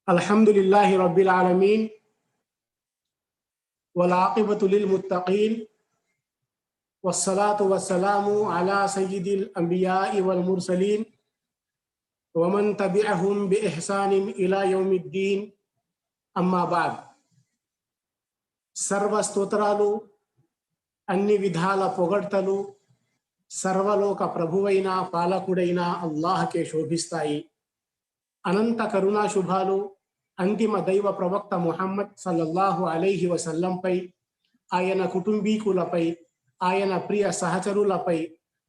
अल्हम्दुलिल्लाहि रब्बिल आलमीन वल आक़िबतु लिल मुत्तक़ीन वस्सलातु वस्सलामु अला सय्यिदिल अंबियाइ वल मुरसलीन वमन तबिअहुम बि इहसानिन इला यौमिद्दीन अम्मा बाद। सर्व स्तोत्राలు అన్ని విధాల పొగడ్తలు సర్వలోక ప్రభువైన పాలకుడైన అల్లాహ్కే శోభిస్తాయి. అనంత కరుణా శుభాలు అంతిమ దైవ ప్రవక్త ముహమ్మద్ సల్లల్లాహు అలైహి వసల్లంపై, ఆయన కుటుంబీకులపై, ఆయన ప్రియ సహచరులపై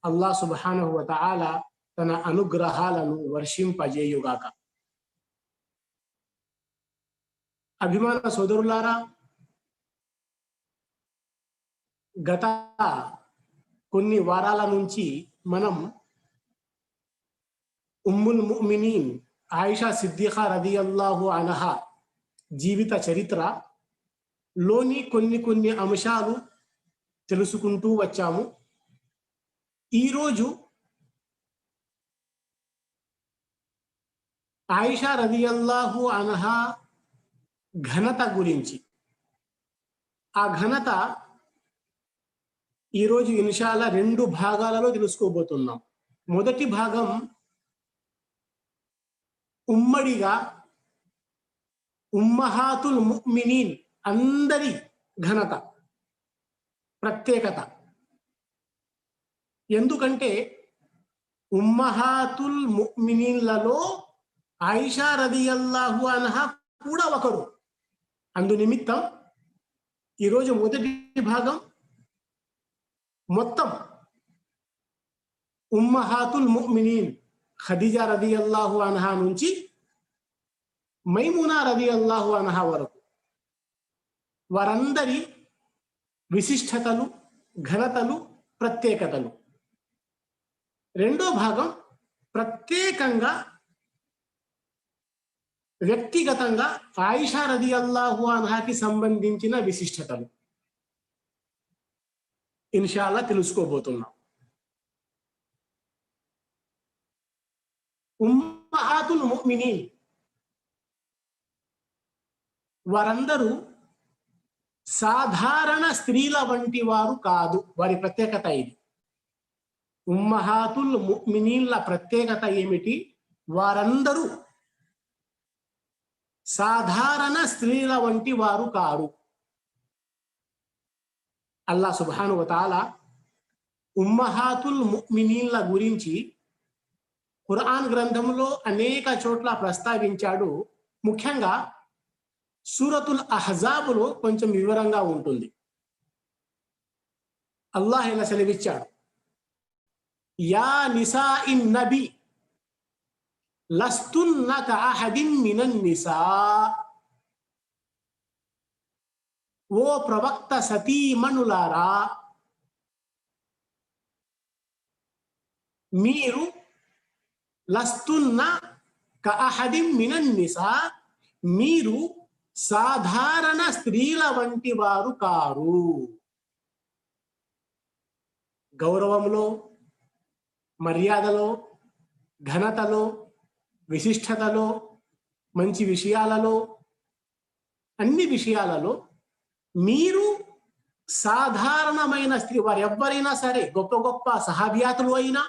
అల్లాహ్ సుబ్హానహు వ తఆలా తన అనుగ్రహాలను వర్షింపజేయుగాక. అభిమాన సోదరులారా, గత కొన్ని వారాల నుంచి మనం ఉమ్ముల్ ముమినీన్ ఆయిషా సిద్దిఖా రదియల్లాహు అన్హా జీవిత చరిత్రలోని కొన్ని అంశాలు తెలుసుకుంటూ వచ్చాము. ఈరోజు ఆయిషా రదియల్లాహు అన్హా ఘనత గురించి, ఆ ఘనత ఈరోజు ఇన్షాల్లా 2 భాగాలలో తెలుసుకోబోతున్నాం. మొదటి భాగం ఉమ్మడిగా ఉమ్మహాతుల్ ముమినీన్ అందరి ఘనత, ప్రత్యేకత. ఎందుకంటే ఉమ్మహాతుల్ ముమినీన్లలో ఆయిషా రదియల్లాహు అన్హా కూడా ఒకరు. అందు నిమిత్తం ఈరోజు మొదటి భాగం మొత్తం ఉమ్మహాతుల్ ముమినీన్ ఖదీజా రదియల్లాహు అన్హా నుంచి మైమునా రదియల్లాహు అన్హా వరకు వారందరి విశిష్టతలు, ఘనతలు, ప్రత్యేకతలు. రెండో భాగం ప్రత్యేకంగా వ్యక్తిగతంగా ఆయిషా రదియల్లాహు అన్హాకి సంబంధించిన విశిష్టతలు ఇన్షాల్లా తెలుసుకోబోతున్నాం. ఉమ్మహాతుల్ ముమినీన్ వారందరూ సాధారణ స్త్రీల వంటి వారు కాదు. వారి ప్రత్యేకత ఇది. ఉమ్మహాతుల్ ముమినీన్ల ప్రత్యేకత ఏమిటి? వారందరూ సాధారణ స్త్రీల వంటి వారు కారు. అల్లాహ్ సుబ్హానహు వ తఆలా ఉమ్మహాతుల్ ముమినీన్ల గురించి ఖురాన్ గ్రంథంలో అనేక చోట్ల ప్రస్తావించాడు. ముఖ్యంగా సూరతుల్ అహ్జాబ్లో కొంచెం వివరంగా ఉంటుంది. అల్లాహ్ ఇలా సెలవిచ్చాడు, యా నిసాఇన్ నబీ లస్తున్న కఅహదిన్ మినన్ నిసా. ఓ ప్రవక్త సతీమణులారా, మీరు లస్తున్న కఅహదిన్ మినన్ నిసా, మీరు సాధారణ స్త్రీల వంటి వారు కారు. గౌరవంలో, మర్యాదలో, ఘనతలో, విశిష్టతలో, మంచి విషయాలలో, అన్ని విషయాలలో మీరు సాధారణమైన స్త్రీ. వారు ఎవ్వరైనా సరే, గొప్ప గొప్ప సహాబియాతులు అయినా,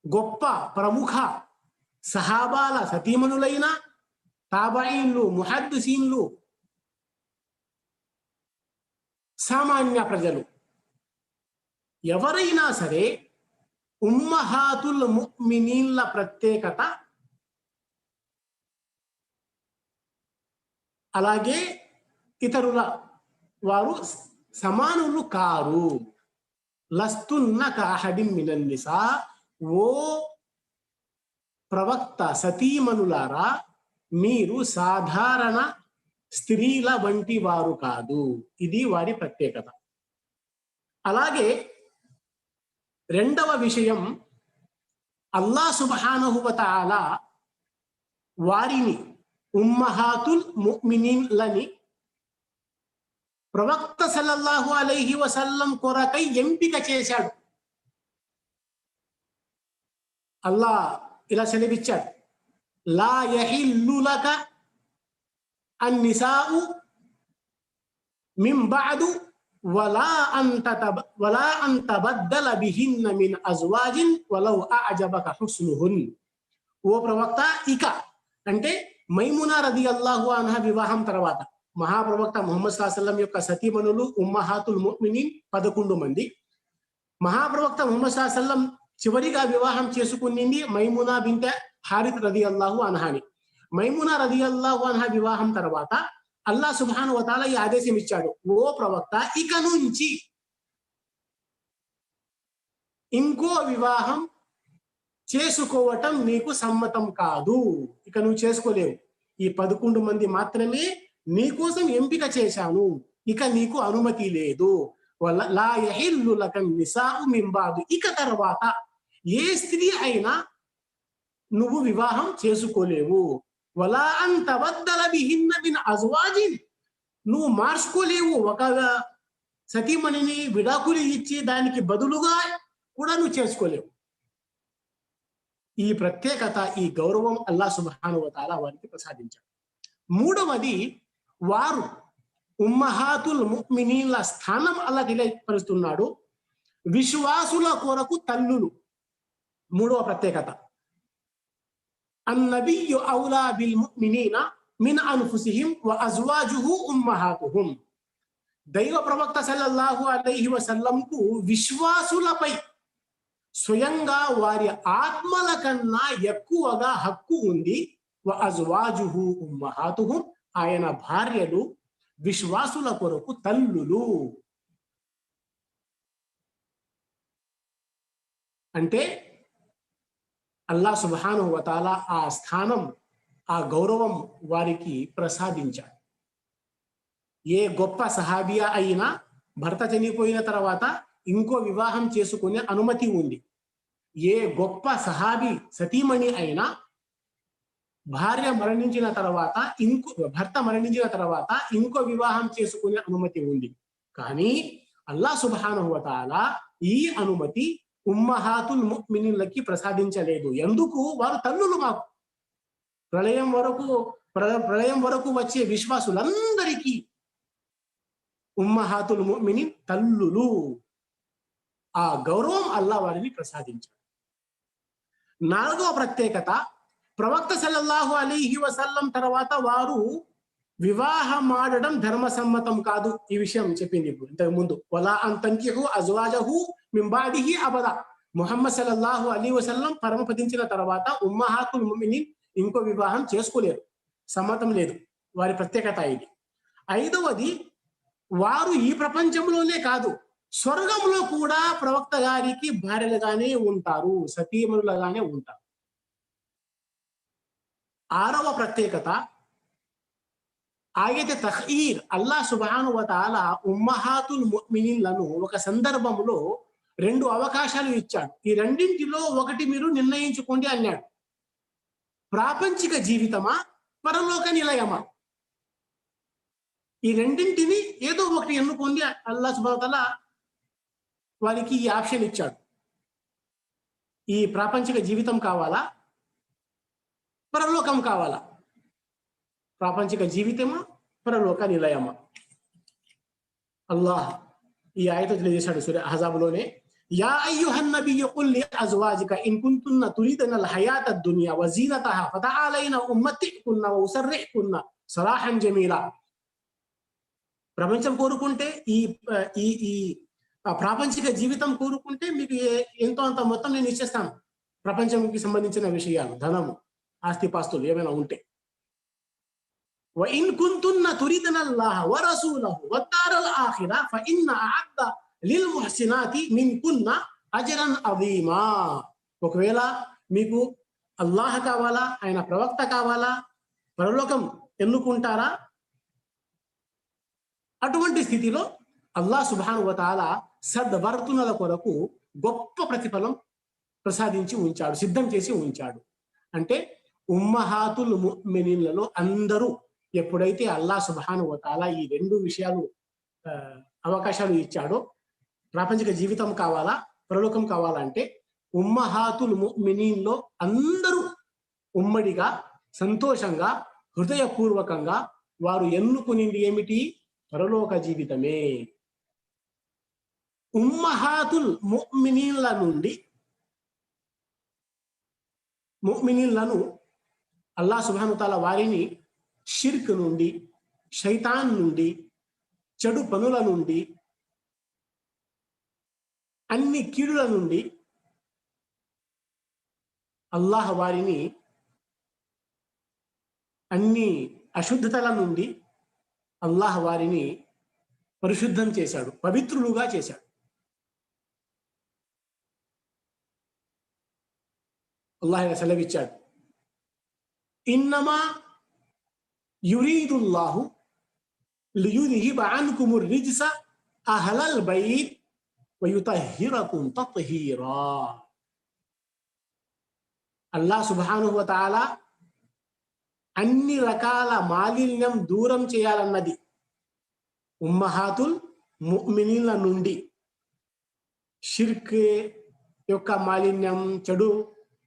గొప్ప ప్రముఖ సహాబాల సతీమణులైనా, తాబঈన్లు, ముహద్దిసీన్లు, సామాన్య ప్రజలు ఎవరైనా సరే ఉమ్మహాతుల్ ముమినీన్ల ప్రత్యేకత అలాగే ఇతరుల వారు సమానులు కారు. లస్తున్న కఅహదిన్ మినన్ నిసా, ఓ ప్రవక్త సతీమణులారా, మీరు సాధారణ స్త్రీల వంటి వారు కాదు. ఇది వారి ప్రత్యేకత. అలాగే రెండవ విషయం, అల్లాహ్ సుబ్హానహు వ తఆలా వారిని ఉమ్మహాతుల్ ముమినీన్లని ప్రవక్త సల్లల్లాహు అలైహి వసల్లం కొరకై ఎంపిక చేశాడు. అల్లాహ్ ఇలా సెలవిచ్చాడు, లా యహిల్లు లక అన్నిసాఉ మిన్ బఅదు వలా అన్ తబద్దల బిహిన్న మిన్ అజ్వాజిన్ వలౌ అఅజబక హుస్నుహున్. ఓ ప్రవక్త, ఇక అంటే మైమునా రదియల్లాహు అన్హా వివాహం తర్వాత మహాప్రవక్త ముహమ్మద్ సల్లల్లాహు అలైహి వసల్లం యొక్క సతీమణులు ఉమ్మహాతుల్ ముమినీన్ 11 మంది. మహాప్రవక్త ముహమ్మద్ సల్లల్లాహు అలైహి వసల్లం చివరిగా వివాహం చేసుకునింది మైమునా బింతె హారిత్ రదియల్లాహు అన్హాని. మైమునా రదియల్లాహు అన్హా వివాహం తర్వాత అల్లాహ్ సుబ్హానహు వ తఆలా ఈ ఆదేశం ఇచ్చాడు, ఓ ప్రవక్త, ఇక నుంచి ఇంకో వివాహం చేసుకోవటం నీకు సమ్మతం కాదు. ఇక నువ్వు చేసుకోలేవు. ఈ 11 మంది మాత్రమే నీకోసం ఎంపిక చేశాను, ఇక నీకు అనుమతి లేదు. లా యహిల్లు లక నిసాఉ మిన్ బఅదు, ఇక తర్వాత ఏ స్త్రీ అయినా నువ్వు వివాహం చేసుకోలేవు. వలా అన్ తబద్దల బిహిన్న మిన్ అజ్వాజిన్, నువ్వు మార్చుకోలేవు. ఒక సతీమణిని విడాకులు ఇచ్చి దానికి బదులుగా కూడా నువ్వు చేసుకోలేవు. ఈ ప్రత్యేకత, ఈ గౌరవం అల్లాహ్ సుబ్హానహు వ తఆలా వారికి ప్రసాదించాడు. మూడవది, వారు ఉమ్మహాతుల్ ముమినీన్ల స్థానం అల్లాహ్ తెలియపరుస్తున్నాడు. విశ్వాసుల కొరకు తల్లులు. మూడవ ప్రత్యేకత, అన్నబియ్యు ఔలా బిల్ ముమినీన మిన్ అన్ఫుసిహిం వ అజ్వాజుహు ఉమ్మహాతుహుం. దైవ ప్రవక్త సల్లల్లాహు అలైహి వసల్లంకు విశ్వాసులపై స్వయంగా వారి ఆత్మల కన్నా ఎక్కువగా హక్కు ఉంది. వ అజ్వాజుహు ఉమ్మహాతుహుం, ఆయన భార్యలు విశ్వాసుల కొరకు తల్లులు. అంటే అల్లాహ్ సుబ్హానహు వ తఆలా ఆ స్థానం, ఆ గౌరవం వారికి ప్రసాదించాడు. ఏ గొప్ప సహాబియా అయినా భర్త చనిపోయిన తర్వాత ఇంకో వివాహం చేసుకునే అనుమతి ఉంది. ఏ గొప్ప సహాబీ సతీమణి అయినా భర్త మరణించిన తర్వాత ఇంకో వివాహం చేసుకునే అనుమతి ఉంది. కానీ అల్లాహ్ సుబ్హానహు వ తఆలా ఈ అనుమతి ఉమ్మహాతుల్ ముమినీన్లకి ప్రసాదించలేదు. ఎందుకు? వారు తల్లులు. మాకు ప్రళయం వరకు వచ్చే విశ్వాసులందరికీ ఉమ్మహాతుల్ ముమినీన్ తల్లులు. ఆ గౌరవం అల్లాహ్ వారిని ప్రసాదించాడు. నాలుగవ ప్రత్యేకత, ప్రవక్త సల్లల్లాహు అలైహి వసల్లం తర్వాత వారు వివాహమాడడం ధర్మసమ్మతం కాదు. ఈ విషయం చెప్పింది ఇప్పుడు ఇంతకు ముందు. వలా అన్ తన్కిహు అజ్వాజహు మిన్ బఅదిహి అబదా. ముహమ్మద్ సల్లల్లాహు అలైహి వసల్లం పరమపదించిన తర్వాత ఉమ్మహాతుల్ ముమినీన్ ఇంకో వివాహం చేసుకోలేరు, సమ్మతం లేదు. వారి ప్రత్యేకత ఇది. ఐదవది, వారు ఈ ప్రపంచంలోనే కాదు, స్వర్గంలో కూడా ప్రవక్త గారికి భార్యలుగానే ఉంటారు, సతీమణులుగానే ఉంటారు. ఆరవ ప్రత్యేకత, ఆయతే తఖ్యీర్. అల్లాహ్ సుబ్హానహు వ తఆలా ఉమ్మహాతుల్ ముమినీన్లను ఒక సందర్భంలో 2 అవకాశాలు ఇచ్చాడు. ఈ రెండింటిలో ఒకటి మీరు నిర్ణయించుకోండి అన్నాడు. ప్రాపంచిక జీవితమా, పరలోక నిలయమా? ఈ రెండింటిని ఏదో ఒకటి ఎన్నుకోండి. అల్లాహ్ సుబ్హానహు వ తఆలా వారికి ఈ ఆప్షన్ ఇచ్చాడు. ఈ ప్రాపంచిక జీవితం కావాలా, పరలోకం కావాలా? ప్రాపంచిక జీవితమా, పరలోక నిలయమా? అల్లాహ్ ఈ ఆయత తెలియజేశాడు సూరా అహ్జాబ్లోనే. యా అయ్యుహన్ నబియ్యు ఖుల్ లి అజ్వాజిక ఇన్ కుంతున్న తురిదనల్ హయాతద్ దునియా వ జీనతహా ఫతఆలైన ఉమ్మతికున్న వ ఉసర్రిహుకున్న సరాహన్ జమీలా. ప్రపంచం కోరుకుంటే, ఈ ప్రాపంచిక జీవితం కోరుకుంటే మీకు ఎంతో అంత మొత్తం నేను ఇచ్చేస్తాను. ప్రపంచంకి సంబంధించిన విషయాలు, ధనము, ఆస్తిపాస్తులు ఏమైనా ఉంటే. వ ఇన్ కుంతున్న తురిదనల్లాహ వ రసూలహు వద్దారల్ ఆఖిరా ఫఇన్న అఅద్ద లిల్ ముహ్సినాతి మిన్కున్న అజ్రన్ అజీమా. ఒకవేళ మీకు అల్లాహ్ కావాలా, ఆయన ప్రవక్త కావాలా, పరలోకం ఎన్నుకుంటారా? అటువంటి స్థితిలో అల్లాహ్ సుబ్హానహు వ తఆలా సద్వర్తనుల కొరకు గొప్ప ప్రతిఫలం ప్రసాదించి ఉంచాడు, సిద్ధం చేసి ఉంచాడు. అంటే ఉమ్మహాతుల్ ముమినీన్లలో అందరూ ఎప్పుడైతే అల్లాహ్ సుబ్హానహు వ తఆలా ఈ 2 విషయాలు అవకాశాలు ఇచ్చాడో, ప్రాపంచిక జీవితం కావాలా, పరలోకం కావాలంటే ఉమ్మహాతుల్ ముమినీన్లో అందరూ ఉమ్మడిగా సంతోషంగా హృదయపూర్వకంగా వారు ఎన్నుకునింది ఏమిటి? పరలోక జీవితమే. ఉమ్మహాతుల్ ముഅ్మినీన్లను అల్లాహ్ సుబ్హానహు వ తఆలా వారిని షిర్క్ నుండి, శైతాన్ నుండి, చెడు పనుల నుండి, అన్ని కీడుల నుండి అల్లాహ్ వారిని, అన్ని అశుద్ధతల నుండి అల్లాహ్ వారిని పరిశుద్ధం చేశాడు, పవిత్రులుగా చేశాడు. అల్లాహ్ సెలవిచ్చాడు, ఇన్నమా యురీదుల్లాహు లియుద్హిబ అన్కుముర్ రిజ్స అహ్లల్ బైత్ వయుతహిరకుం తత్హీరా. అల్లాహ్ సుబ్హానహు వ తఆలా అన్ని రకాల మాలిన్యం దూరం చేయాలన్నది ఉమ్మహాతుల్ ముఅ్మినీన్ల నుండి. షిర్క్ యొక్క మాలిన్యం, చెడు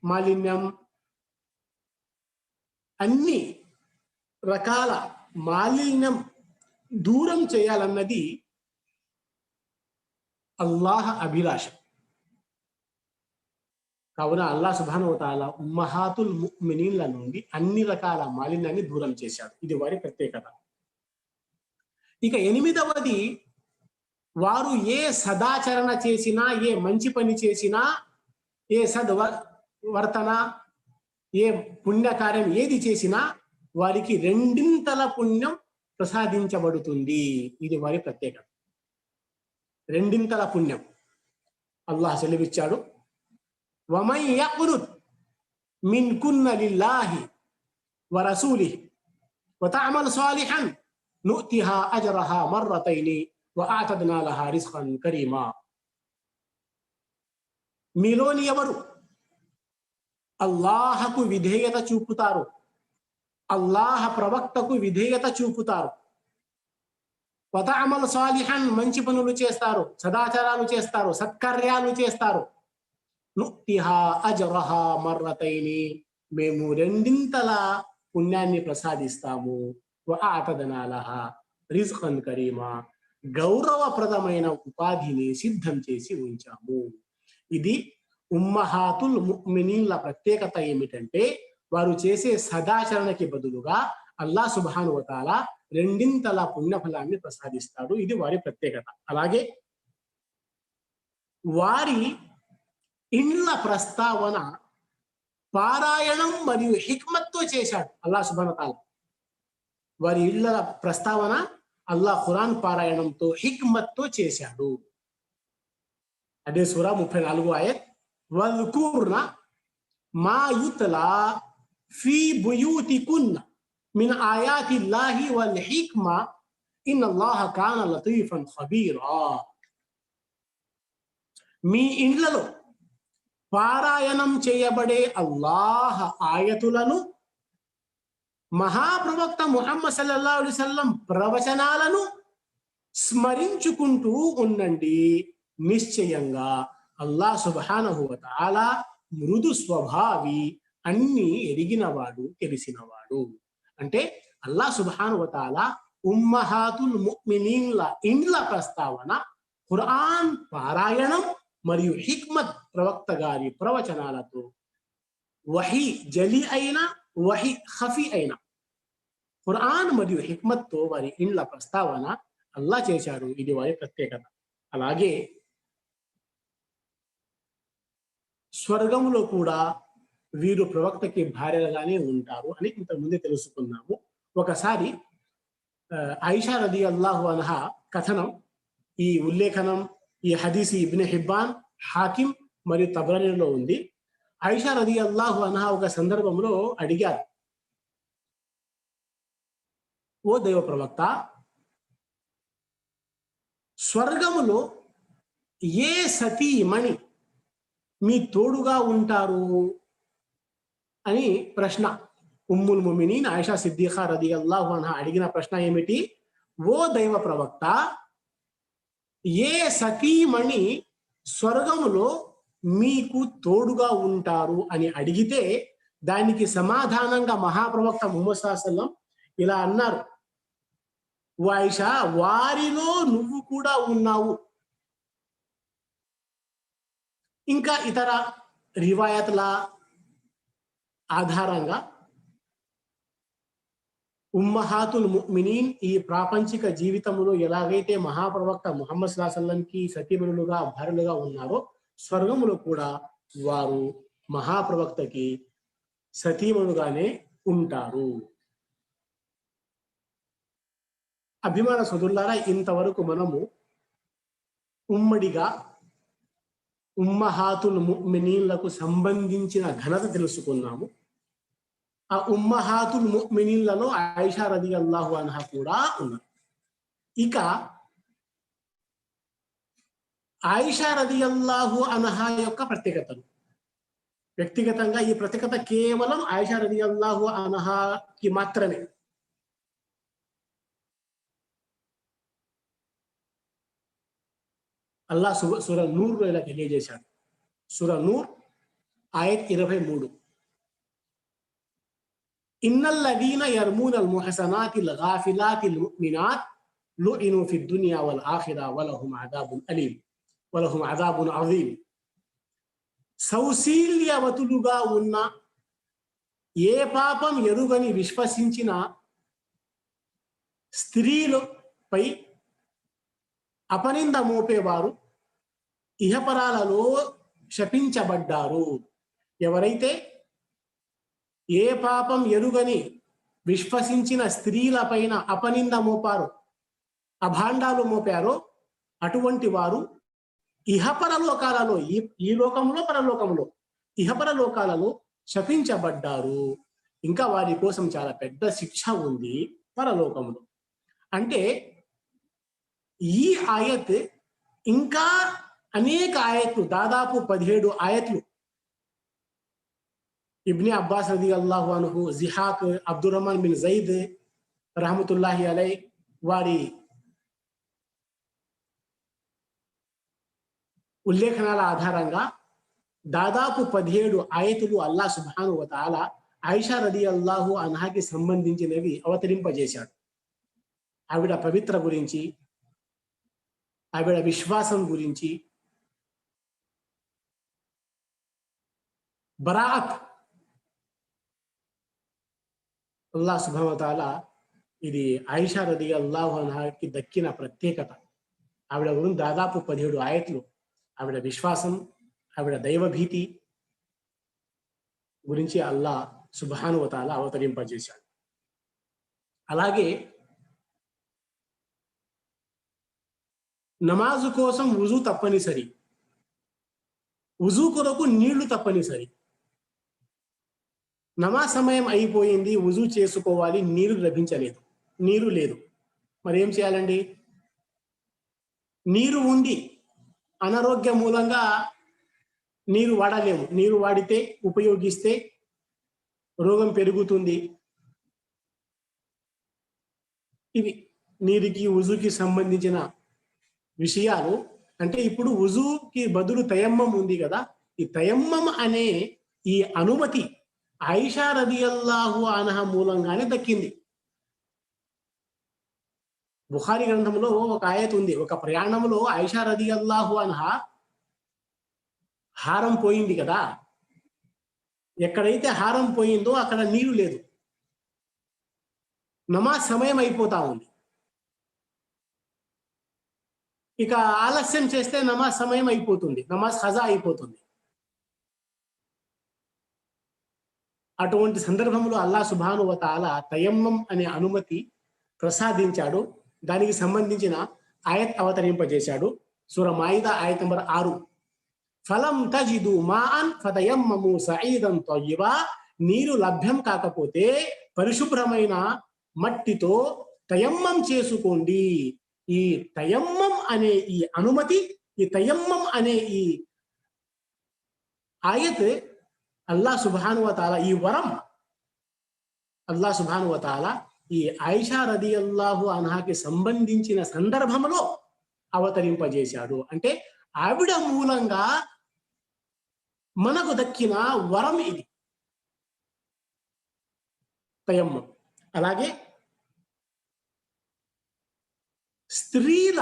మాలిన్యం, అన్ని రకాల మాలిన్యం దూరం చేయాలన్నది అల్లాహ్ అభిలాష. కావున అల్లాహ్ సుబ్హానహు వ తఆలా ఉమ్మహాతుల్ ముఅ్మినీన్ల నుండి అన్ని రకాల మాలిన్యాన్ని దూరం చేశాడు. ఇది వారి ప్రత్యేకత. ఇక 8వది, వారు ఏ సదాచరణ చేసినా, ఏ మంచి పని చేసినా, ఏ సద్వర్తన, ఏ పుణ్యకార్యం ఏది చేసినా వారికి 2 పుణ్యం ప్రసాదించబడుతుంది. ఇది వారి ప్రత్యేకత. 2 పుణ్యం. అల్లాహ్ సెలవిచ్చాడు, వమన్ యఖ్నుత్ మిన్కున్న లిల్లాహి వరసూలిహి వతఅమల్ సాలిహన్ నుతిహా అజ్రహా మర్రతైని వఅతద్నా లహా రిజ్కన్ కరీమా. మీలోని ఎవరు అల్లాహకు విధేయత చూపుతారు, అల్లాహ్ ప్రవక్తకు విధేయత చూపుతారు, వతఅమల్ సాలిహన్ మంచి పనులు చేస్తారు, సదాచారాలు చేస్తారు, సత్కార్యాలు చేస్తారు, నుతిహా అజ్రహా మర్రతైని మేము 2 పుణ్యాన్ని ప్రసాదిస్తాము, వఅతద్నా లహా రిజ్కన్ కరీమా గౌరవప్రదమైన ఉపాధిని సిద్ధం చేసి ఉంచాము. ఇది ఉమ్మహాతుల్ ముఅ్మినీన్ల ప్రత్యేకత. ఏమిటంటే వారు చేసే సదాచరణకి బదులుగా అల్లాహ్ సుబ్హానహు వ తఆలా 2 పుణ్యఫలాన్ని ప్రసాదిస్తాడు. ఇది వారి ప్రత్యేకత. అలాగే వారి ఇండ్ల ప్రస్తావన పారాయణం మరియు హిక్మత్తో చేశాడు అల్లాహ్ సుబ్హానహు వ తఆలా. వారి ఇళ్ల ప్రస్తావన అల్లాహ్ ఖురాన్ పారాయణంతో, హిక్మత్తో చేశాడు. అదే సూరా 34 ఆయత్, వజ్కుర్న మా యుత్లా ఫీ బుయూతికున్న మిన్ ఆయాతిల్లాహి వల్ హిక్మ ఇన్నల్లాహ కాన లతీఫన్ ఖబీరా. మీ ఇండ్లలో పారాయణం చేయబడే అల్లాహ్ ఆయతులను, మహాప్రవక్త ముహమ్మద్ సల్లల్లాహు అలైహి వసల్లం ప్రవచనాలను స్మరించుకుంటూ ఉండండి. నిశ్చయంగా అల్లాహ్ సుబ్హానహు వ తఆలా మృదు స్వభావి, అన్ని ఎరిగినవాడు, తెలిసినవాడు. అంటే అల్లాహ్ సుబ్హానహు వ తఆలా ఉమ్మహాతుల్ ముఅ్మినీన్ల ఇండ్ల ప్రస్తావన, ఖురాన్ పారాయణం మరియు హిక్మత్ ప్రవక్త గారి ప్రవచనాలతో, వహీ జలి అయిన, వహీ ఖఫీ అయిన ఖురాన్ మరియు హిక్మత్తో వారి ఇండ్ల ప్రస్తావన అల్లాహ్ చేశారు. ఇది వారి ప్రత్యేకత. అలాగే స్వర్గంలో కూడా వీరు ప్రవక్తకి భార్యలుగానే ఉంటారు అని ఇంతకుముందే తెలుసుకున్నాము. ఒకసారి ఆయిషా రదియల్లాహు అన్హా కథనం, ఈ ఉల్లేఖనం, ఈ హదీస్ ఇబ్న్ హిబ్బాన్, హాకిం మరియు తబరానీలో ఉంది. ఆయిషా రదియల్లాహు అన్హా ఒక సందర్భంలో అడిగారు, ఓ దైవ ప్రవక్త, స్వర్గములో ఏ సతీమణి మీ తోడుగా ఉంటారు అని ప్రశ్న. ఉమ్ముల్ ముమినీన్ ఆయిషా సిద్దిఖా రదియల్లాహు అన్హా అడిగిన ప్రశ్న ఏమిటి? ఓ దైవ ప్రవక్త, ఏ సతీమణి స్వర్గములో మీకు తోడుగా ఉంటారు అని అడిగితే దానికి సమాధానంగా మహాప్రవక్త ముహమ్మద్ సల్లల్లాహు అలైహి వసల్లం ఇలా అన్నారు, ఓ ఆయిషా, వారిలో నువ్వు కూడా ఉన్నావు. ఇంకా ఇతర రివాయత్ల ఆధారంగా ఉమ్మహాతుల్ ముమినీన్ ఈ ప్రాపంచిక జీవితంలో ఎలాగైతే మహాప్రవక్త ముహమ్మద్ సల్లల్లాహు అలైహి వసల్లంకి సతీమణులుగా భార్యలుగా ఉన్నారో, స్వర్గములో కూడా వారు మహాప్రవక్తకి సతీమణులుగానే ఉంటారు. అభిమాన సోదరులారా, ఇంతవరకు మనము ఉమ్మడిగా ఉమ్మహాతుల్ ముమినీన్లకు సంబంధించిన ఘనత తెలుసుకున్నాము. ఆ ఉమ్మహాతుల్ ముమినీన్లలో ఆయిషా రదియల్లాహు అన్హా కూడా ఉన్నారు. ఇక ఆయిషా రదియల్లాహు అన్హా యొక్క ప్రత్యేకతలు, వ్యక్తిగతంగా ఈ ప్రత్యేకత కేవలం ఆయిషా రదియల్లాహు అన్హాకి మాత్రమే. అల్లాహ్ సూరా నూర్లో ఇలా తెలియజేశాడు. సూరా నూర్ ఆయత్ 23, ఇన్నల్లదీన యర్మూనల్ ముహసనాతిల్ గాఫిలాతిల్ ముమినాత్ లుఇను ఫిద్ దునియా వల్ ఆఖిరా వలహుమ్ అదాబున్ అజీమ్. సౌశీల్యవతులుగా ఉన్న, ఏ పాపం ఎరుగని విశ్వసించిన స్త్రీలపై అపనింద మోపేవారు ఇహపరాలలో శపించబడ్డారు. ఎవరైతే ఏ పాపం ఎరుగని విశ్వసించిన స్త్రీలపైన అపనింద మోపారో, అభాండాలు మోపారో, అటువంటి వారు ఇహపరలోకాలలో, ఈ లోకంలో పరలోకంలో, ఇహపరలోకాలలో శపించబడ్డారు. ఇంకా వారి కోసం చాలా పెద్ద శిక్ష ఉంది పరలోకంలో. అంటే ఈ ఆయత్ ఇంకా అనేక ఆయత్లు, దాదాపు 17 ఆయత్లు ఇబ్ని అబ్బాస్ రదియల్లాహు అన్హు, జిహాక్, అబ్దుర్ రహమాన్ బిన్ జైద్ రహమతుల్లాహి అలై వారి ఉల్లేఖనాల ఆధారంగా దాదాపు 17 ఆయతులు అల్లాహ్ సుబ్హానహు వ తఆలా ఆయిషా రదియల్లాహు అన్హాకి సంబంధించినవి అవతరింపజేశాడు. ఆవిడ పవిత్ర గురించి, ఆవిడ విశ్వాసం గురించి, బరాఅత్, అల్లాహ్ సుబ్హానహు వ తఆలా ఇది ఆయిషా రదియల్లాహు అన్హాకి దక్కిన ప్రత్యేకత. ఆవిడ గురించి దాదాపు 17 ఆయతులు ఆవిడ విశ్వాసం, ఆవిడ దైవభీతి గురించి అల్లాహ్ సుబ్హానహు వ తఆలా అవతరింపజేశాడు. అలాగే నమాజు కోసం వుజూ తప్పనిసరి, వుజూ కొరకు నీళ్లు తప్పనిసరి. నమాజ్ సమయం అయిపోయింది, వుజూ చేసుకోవాలి, నీరు లభించలేదు, నీరు లేదు, మరి ఏం చేయాలండి? నీరు ఉంది, అనారోగ్య మూలంగా నీరు వాడలేము, నీరు వాడితే, ఉపయోగిస్తే రోగం పెరుగుతుంది. ఇవి నీరుకి వుజూకి సంబంధించిన విషయాలు. అంటే ఇప్పుడు వుజూకి బదులు తయమ్మం ఉంది కదా, ఈ తయమ్మం అనే ఈ అనుమతి ఆయిషా రదియల్లాహు అన్హా మూలంగానే దక్కింది. బుఖారీ గ్రంథంలో ఒక ఆయత్ ఉంది, ఒక ప్రయాణంలో ఆయిషా రదియల్లాహు అన్హా హారం పోయింది కదా, ఎక్కడైతే హారం పోయిందో అక్కడ నీరు లేదు, నమాజ్ సమయం అయిపోతా ఉంది. ఇక ఆలస్యం చేస్తే నమాజ్ సమయం అయిపోతుంది, నమాజ్ ఖజా అయిపోతుంది. అటువంటి సందర్భంలో అల్లాహ్ సుబ్హానహు వ తఆలా తయమ్మం అనే అనుమతి ప్రసాదించాడు. దానికి సంబంధించిన ఆయత్ అవతరింపజేశాడు. సూరా మాయిదా ఆయత్ నంబర్ 6, ఫలం తజిదు మాఅన్ ఫతయమ్మము సఈదన్ తయ్యిబా. నీరు లభ్యం కాకపోతే పరిశుభ్రమైన మట్టితో తయమ్మం చేసుకోండి. ఈ తయమ్మం అనే ఈ అనుమతి, ఈ తయమ్మం అనే ఈ ఆయత్ అల్లాహ్ సుబ్హానహు వ తఆలా, ఈ వరం అల్లాహ్ సుబ్హానహు వ తఆలా ఈ ఆయిషా రదియల్లాహు అన్హాకి సంబంధించిన సందర్భంలో అవతరింపజేశాడు. అంటే ఆవిడ మూలంగా మనకు దక్కిన వరం ఇది. తయమ్మం. అలాగే స్త్రీల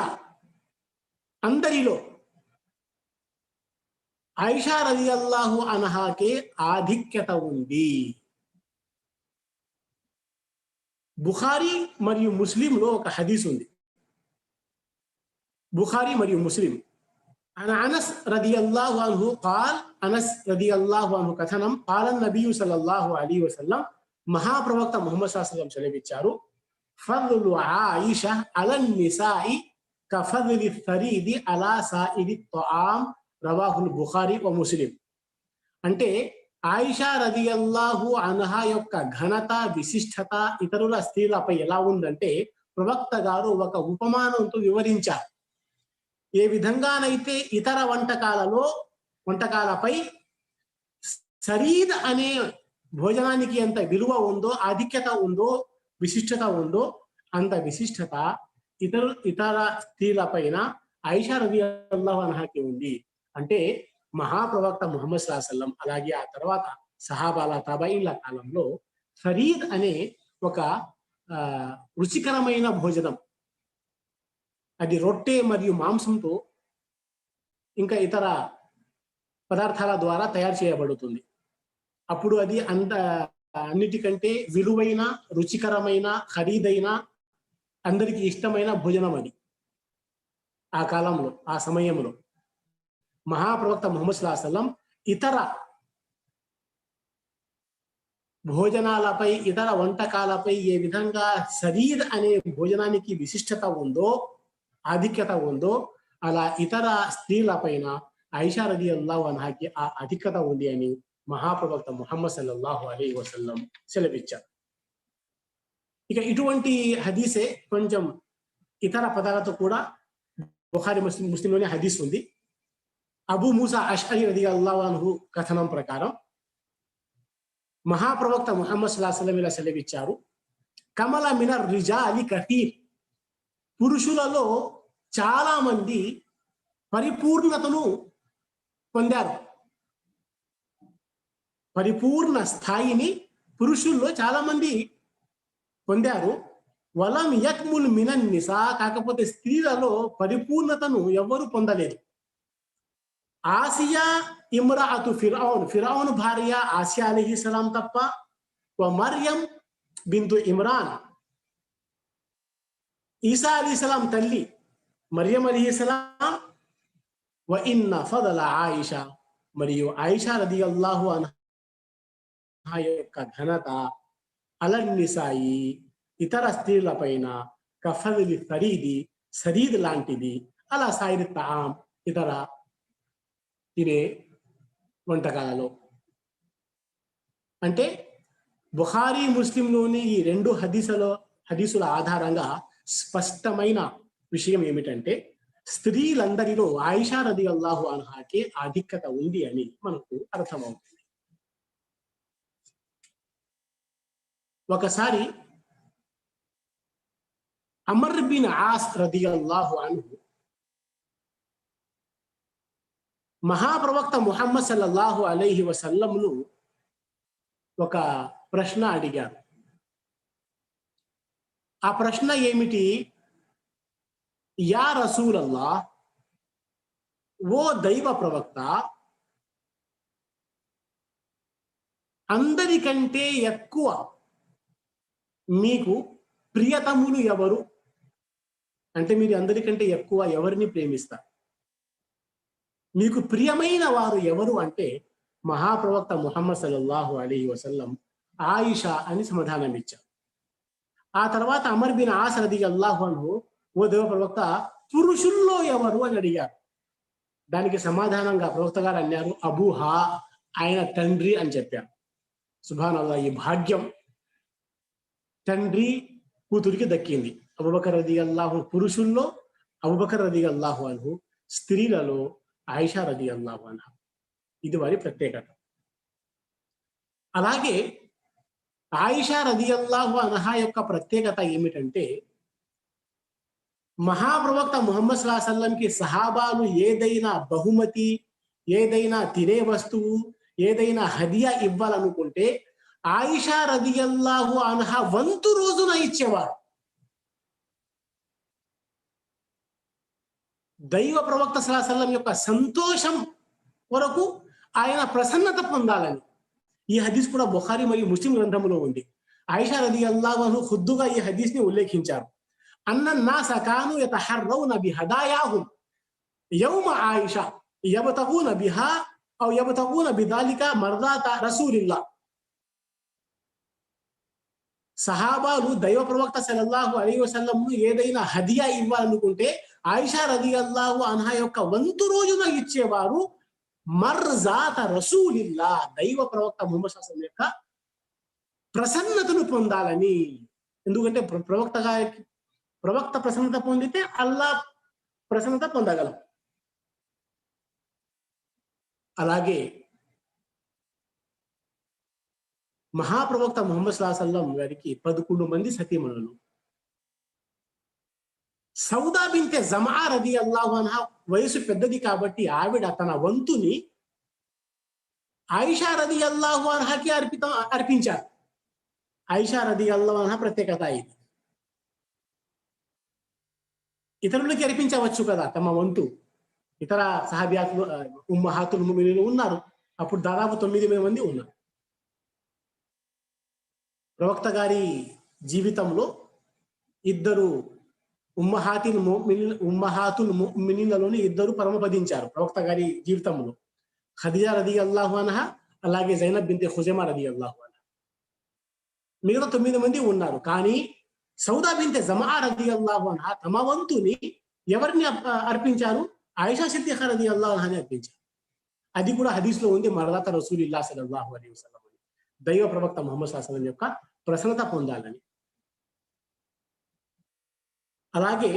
అందరిలో ఆయిషా రలియల్లాహు అన్హాకే ఆధిక్యత ఉంది. బుఖారీ మరియు ముస్లింలో ఒక హదీస్ ఉంది. బుఖారీ మరియు ముస్లిం అనస్ రదియల్లాహు అన్హు కాల్, అనస్ రదియల్లాహు అన్హు కథనం, కాల నబీ సల్లల్లాహు అలైహి వసల్లం, మహాప్రవక్త ముహమ్మద్ సల్లల్లాహు అలైహి వసల్లం సెలవిచ్చారు, ఫద్లు ఆయిషా అలన్ నిసాయి కఫద్లి ఫరీది అలా సాయిరి తామ్, రవాహుల్ బుఖారీ వ ముస్లిం. అంటే ఆయిషా రదియల్లాహు అన్హా యొక్క ఘనత, విశిష్టత ఇతరుల స్త్రీలపై ఎలా ఉందంటే ప్రవక్త గారు ఒక ఉపమానంతో వివరించారు. ఏ విధంగానైతే ఇతర వంటకాలపై సరీద్ అనే భోజనానికి ఎంత విలువ ఉందో, ఆధిక్యత ఉందో, విశిష్టత ఉందో, అంత విశిష్టత ఇతర స్త్రీలపైన ఆయిషా రదియల్లాహు అన్హాకి ఉంది. అంటే మహాప్రవక్త ముహమ్మద్ సల్లల్లాహు అలైహి వసల్లం అలాగే ఆ తర్వాత సహాబాల తాబঈన్ల కాలంలో ఫరీద్ అనే ఒక రుచికరమైన భోజనం, అది రొట్టె మరియు మాంసంతో ఇంకా ఇతర పదార్థాల ద్వారా తయారు చేయబడుతుంది. అప్పుడు అది అన్నిటికంటే విలువైన, రుచికరమైన, ఖరీదైన, అందరికీ ఇష్టమైన భోజనం అది. ఆ కాలంలో, ఆ సమయంలో మహాప్రవక్త ముహమ్మద్ సల్లల్లాహు అలైహి వసల్లం ఇతర భోజనాలపై, ఇతర వంటకాలపై ఏ విధంగా సరీద్ అనే భోజనానికి విశిష్టత ఉందో, ఆధిక్యత ఉందో, అలా ఇతర స్త్రీలపైన ఆయిషా రలియల్లాహు అన్హాకి ఆ అధిక్యత ఉంది అని మహాప్రవక్త ముహమ్మద్ సల్లల్లాహు అలైహి వసల్లం సెలవిచ్చారు. ఇక ఇటువంటి హదీసే కొంచెం ఇతర పదాలతో కూడా బుఖారీ ముస్లింలోనే హదీస్ ఉంది. అబూ మూసా అష్అరీ రలియల్లాహు అన్హు కథనం ప్రకారం మహాప్రవక్త ముహమ్మద్ సల్లల్లాహు అలైహి వసల్లం ఇలా సెలవిచ్చారు, కమల మినర్ రిజాలి కతీర్, పురుషులలో చాలా మంది పరిపూర్ణతను పొందారు. పరిపూర్ణ స్థాయిని పురుషుల్లో చాలా మంది పొందారు. వలం యక్ముల్ మినన్ నిసా, కాకపోతే స్త్రీలలో పరిపూర్ణతను ఎవరు పొందలేదు. ఆసియా ఇమ్రాఅతు ఫిరౌన్, ఫిరౌన్ భార్య ఆసియా అలైహిస్సలాం తప్ప, వ మర్యం బింతు ఇమ్రాన్, ఈసా అలైహిస్సలాం తల్లి మరియం అలైహిస్సలాం, వ ఇన్న ఫదల ఆయిషా, మరియు ఆయిషా రలియల్లాహు అన్హా యొక్క ఘనత అలన్నిసాయి, ఇతర స్త్రీలపైన, కఫద్లి ఫరీది, సరీద్ లాంటిది, అలా సాయిరి తామ్, ఇతర తినే వంటకాలలో. అంటే బుఖారీ ముస్లింలోని ఈ రెండు హదీసుల ఆధారంగా స్పష్టమైన విషయం ఏమిటంటే స్త్రీలందరిలో ఆయిషా రలియల్లాహు అన్హాకి ఆధిక్యత ఉంది అని మనకు అర్థమవుతుంది. ఒకసారి అమర్ బిన్ ఆస్ రలియల్లాహు అన్హు మహాప్రవక్త ముహమ్మద్ సల్లల్లాహు అలైహి వసల్లంను ఒక ప్రశ్న అడిగారు. ఆ ప్రశ్న ఏమిటి? యా రసూలల్లాహ్, ఓ దైవ ప్రవక్త, అందరికంటే ఎక్కువ మీకు ప్రియతములు ఎవరు? అంటే మీరు అందరికంటే ఎక్కువ ఎవరిని ప్రేమిస్తారు? మీకు ప్రియమైన వారు ఎవరు అంటే మహాప్రవక్త ముహమ్మద్ సల్లల్లాహు అలైహి వసల్లం ఆయిషా అని సమాధానం ఇచ్చారు. ఆ తర్వాత అమర్ బిన్ ఆస్ రలియల్లాహు అన్హు, ఓ దేవ ప్రవక్త, పురుషుల్లో ఎవరు అని అడిగారు. దానికి సమాధానంగా ప్రవక్త గారు అన్నారు, అబూహా, ఆయన తండ్రి అని చెప్పారు. సుబ్హానల్లాహ్, ఈ భాగ్యం తండ్రి కూతురికి దక్కింది. అబూబకర్ రలియల్లాహు, పురుషుల్లో అబూబకర్ రలియల్లాహు అన్హు, స్త్రీలలో ఆయిషా రలియల్లాహు అన్హా. ఇది వారి ప్రత్యేకత. అలాగే ఆయిషా రలియల్లాహు అన్హా యొక్క ప్రత్యేకత ఏమిటంటే మహాప్రవక్త ముహమ్మద్ సల్లల్లాహు అలైహి వసల్లంకి సహాబాలు ఏదైనా బహుమతి, ఏదైనా తినే వస్తువు, ఏదైనా హదియా ఇవ్వాలనుకుంటే ఆయిషా రదియల్లాహు అన్హా వంతు రోజున ఇచ్చేవారు. దైవ ప్రవక్త సల్లల్లాహు అలైహి వసల్లం యొక్క సంతోషం కొరకు ఆయన ప్రసన్నత పొందాలని. ఈ హదీస్ కూడా బుఖారీ మరియు ముస్లిం గ్రంథంలో ఉంది. ఆయిషా రదియల్లాహు అన్హా ఖుద్దుగా ఈ హదీస్ ని ఉల్లేఖించారు. అన్న నాస కాను యతహర్రౌన బిహదాయాహుం యౌమ ఆయిషా యబ్తగూన బిహా ఔ యబ్తగూన బిదాలిక మర్దాత రసూలిల్లాహ్. సహాబాలు దైవ ప్రవక్త సల్లల్లాహు అలైహి వసల్లం ఏదైనా హదియా ఇవ్వాలనుకుంటే ఆయిషా రదియల్లాహు అన్హా యొక్క వంతు రోజున ఇచ్చేవారు. మర్జాత రసూలిల్లా, దైవ ప్రవక్త ముహమ్మద్ సల్లల్లాహు అలైహి వసల్లం యొక్క ప్రసన్నతను పొందాలని. ఎందుకంటే ప్రవక్త ప్రసన్నత పొందితే అల్లా ప్రసన్నత పొందగలం. అలాగే మహాప్రవక్త ముహమ్మద్ సల్లల్లాహు అలైహి వసల్లం గారికి 11 మంది సతీమణులు. సౌదా బింతే జమా రదియల్లాహు అన్హా వయసు పెద్దది కాబట్టి ఆవిడ తన వంతుని ఆయిషా రదియల్లాహు అన్హాకి అర్పించారు. ఆయిషా రదియల్లాహు అన్హా ప్రత్యేకత ఇది. ఇతరులకి అర్పించవచ్చు కదా తమ వంతు. ఇతర సహాబియాతులు ఉమ్మహాతుల్ ముమినీన్ ఉన్నారు. అప్పుడు దాదాపు 9 మంది ఉన్నారు. ప్రవక్త గారి జీవితంలో ఇద్దరు ఉమ్మహాతుల్ ముమినీన్లలోని ఇద్దరు పరమపదించారు ప్రవక్త గారి జీవితంలో. ఖదీజా రదియల్లాహు అన్హా, అలాగే జైనబ్ బింతే ఖుజైమా రదియల్లాహు అన్హా. మిగతా 9 మంది ఉన్నారు. కానీ సౌదా బింతే జమా రదియల్లాహు అన్హా తమ వంతుని ఎవరిని అర్పించారు? ఆయిషా సిద్దిఖా రదియల్లాహు అన్హాని అర్పించారు. అది కూడా హదీస్లో ఉంది. మర్దాత రసూలిల్లాహి సల్లల్లాహు అలైహి వసల్లం, దైవ ప్రవక్త ముహమ్మద్ సల్లల్లాహు అలైహి వసల్లం యొక్క ప్రసన్నత పొందాలని. అలాగే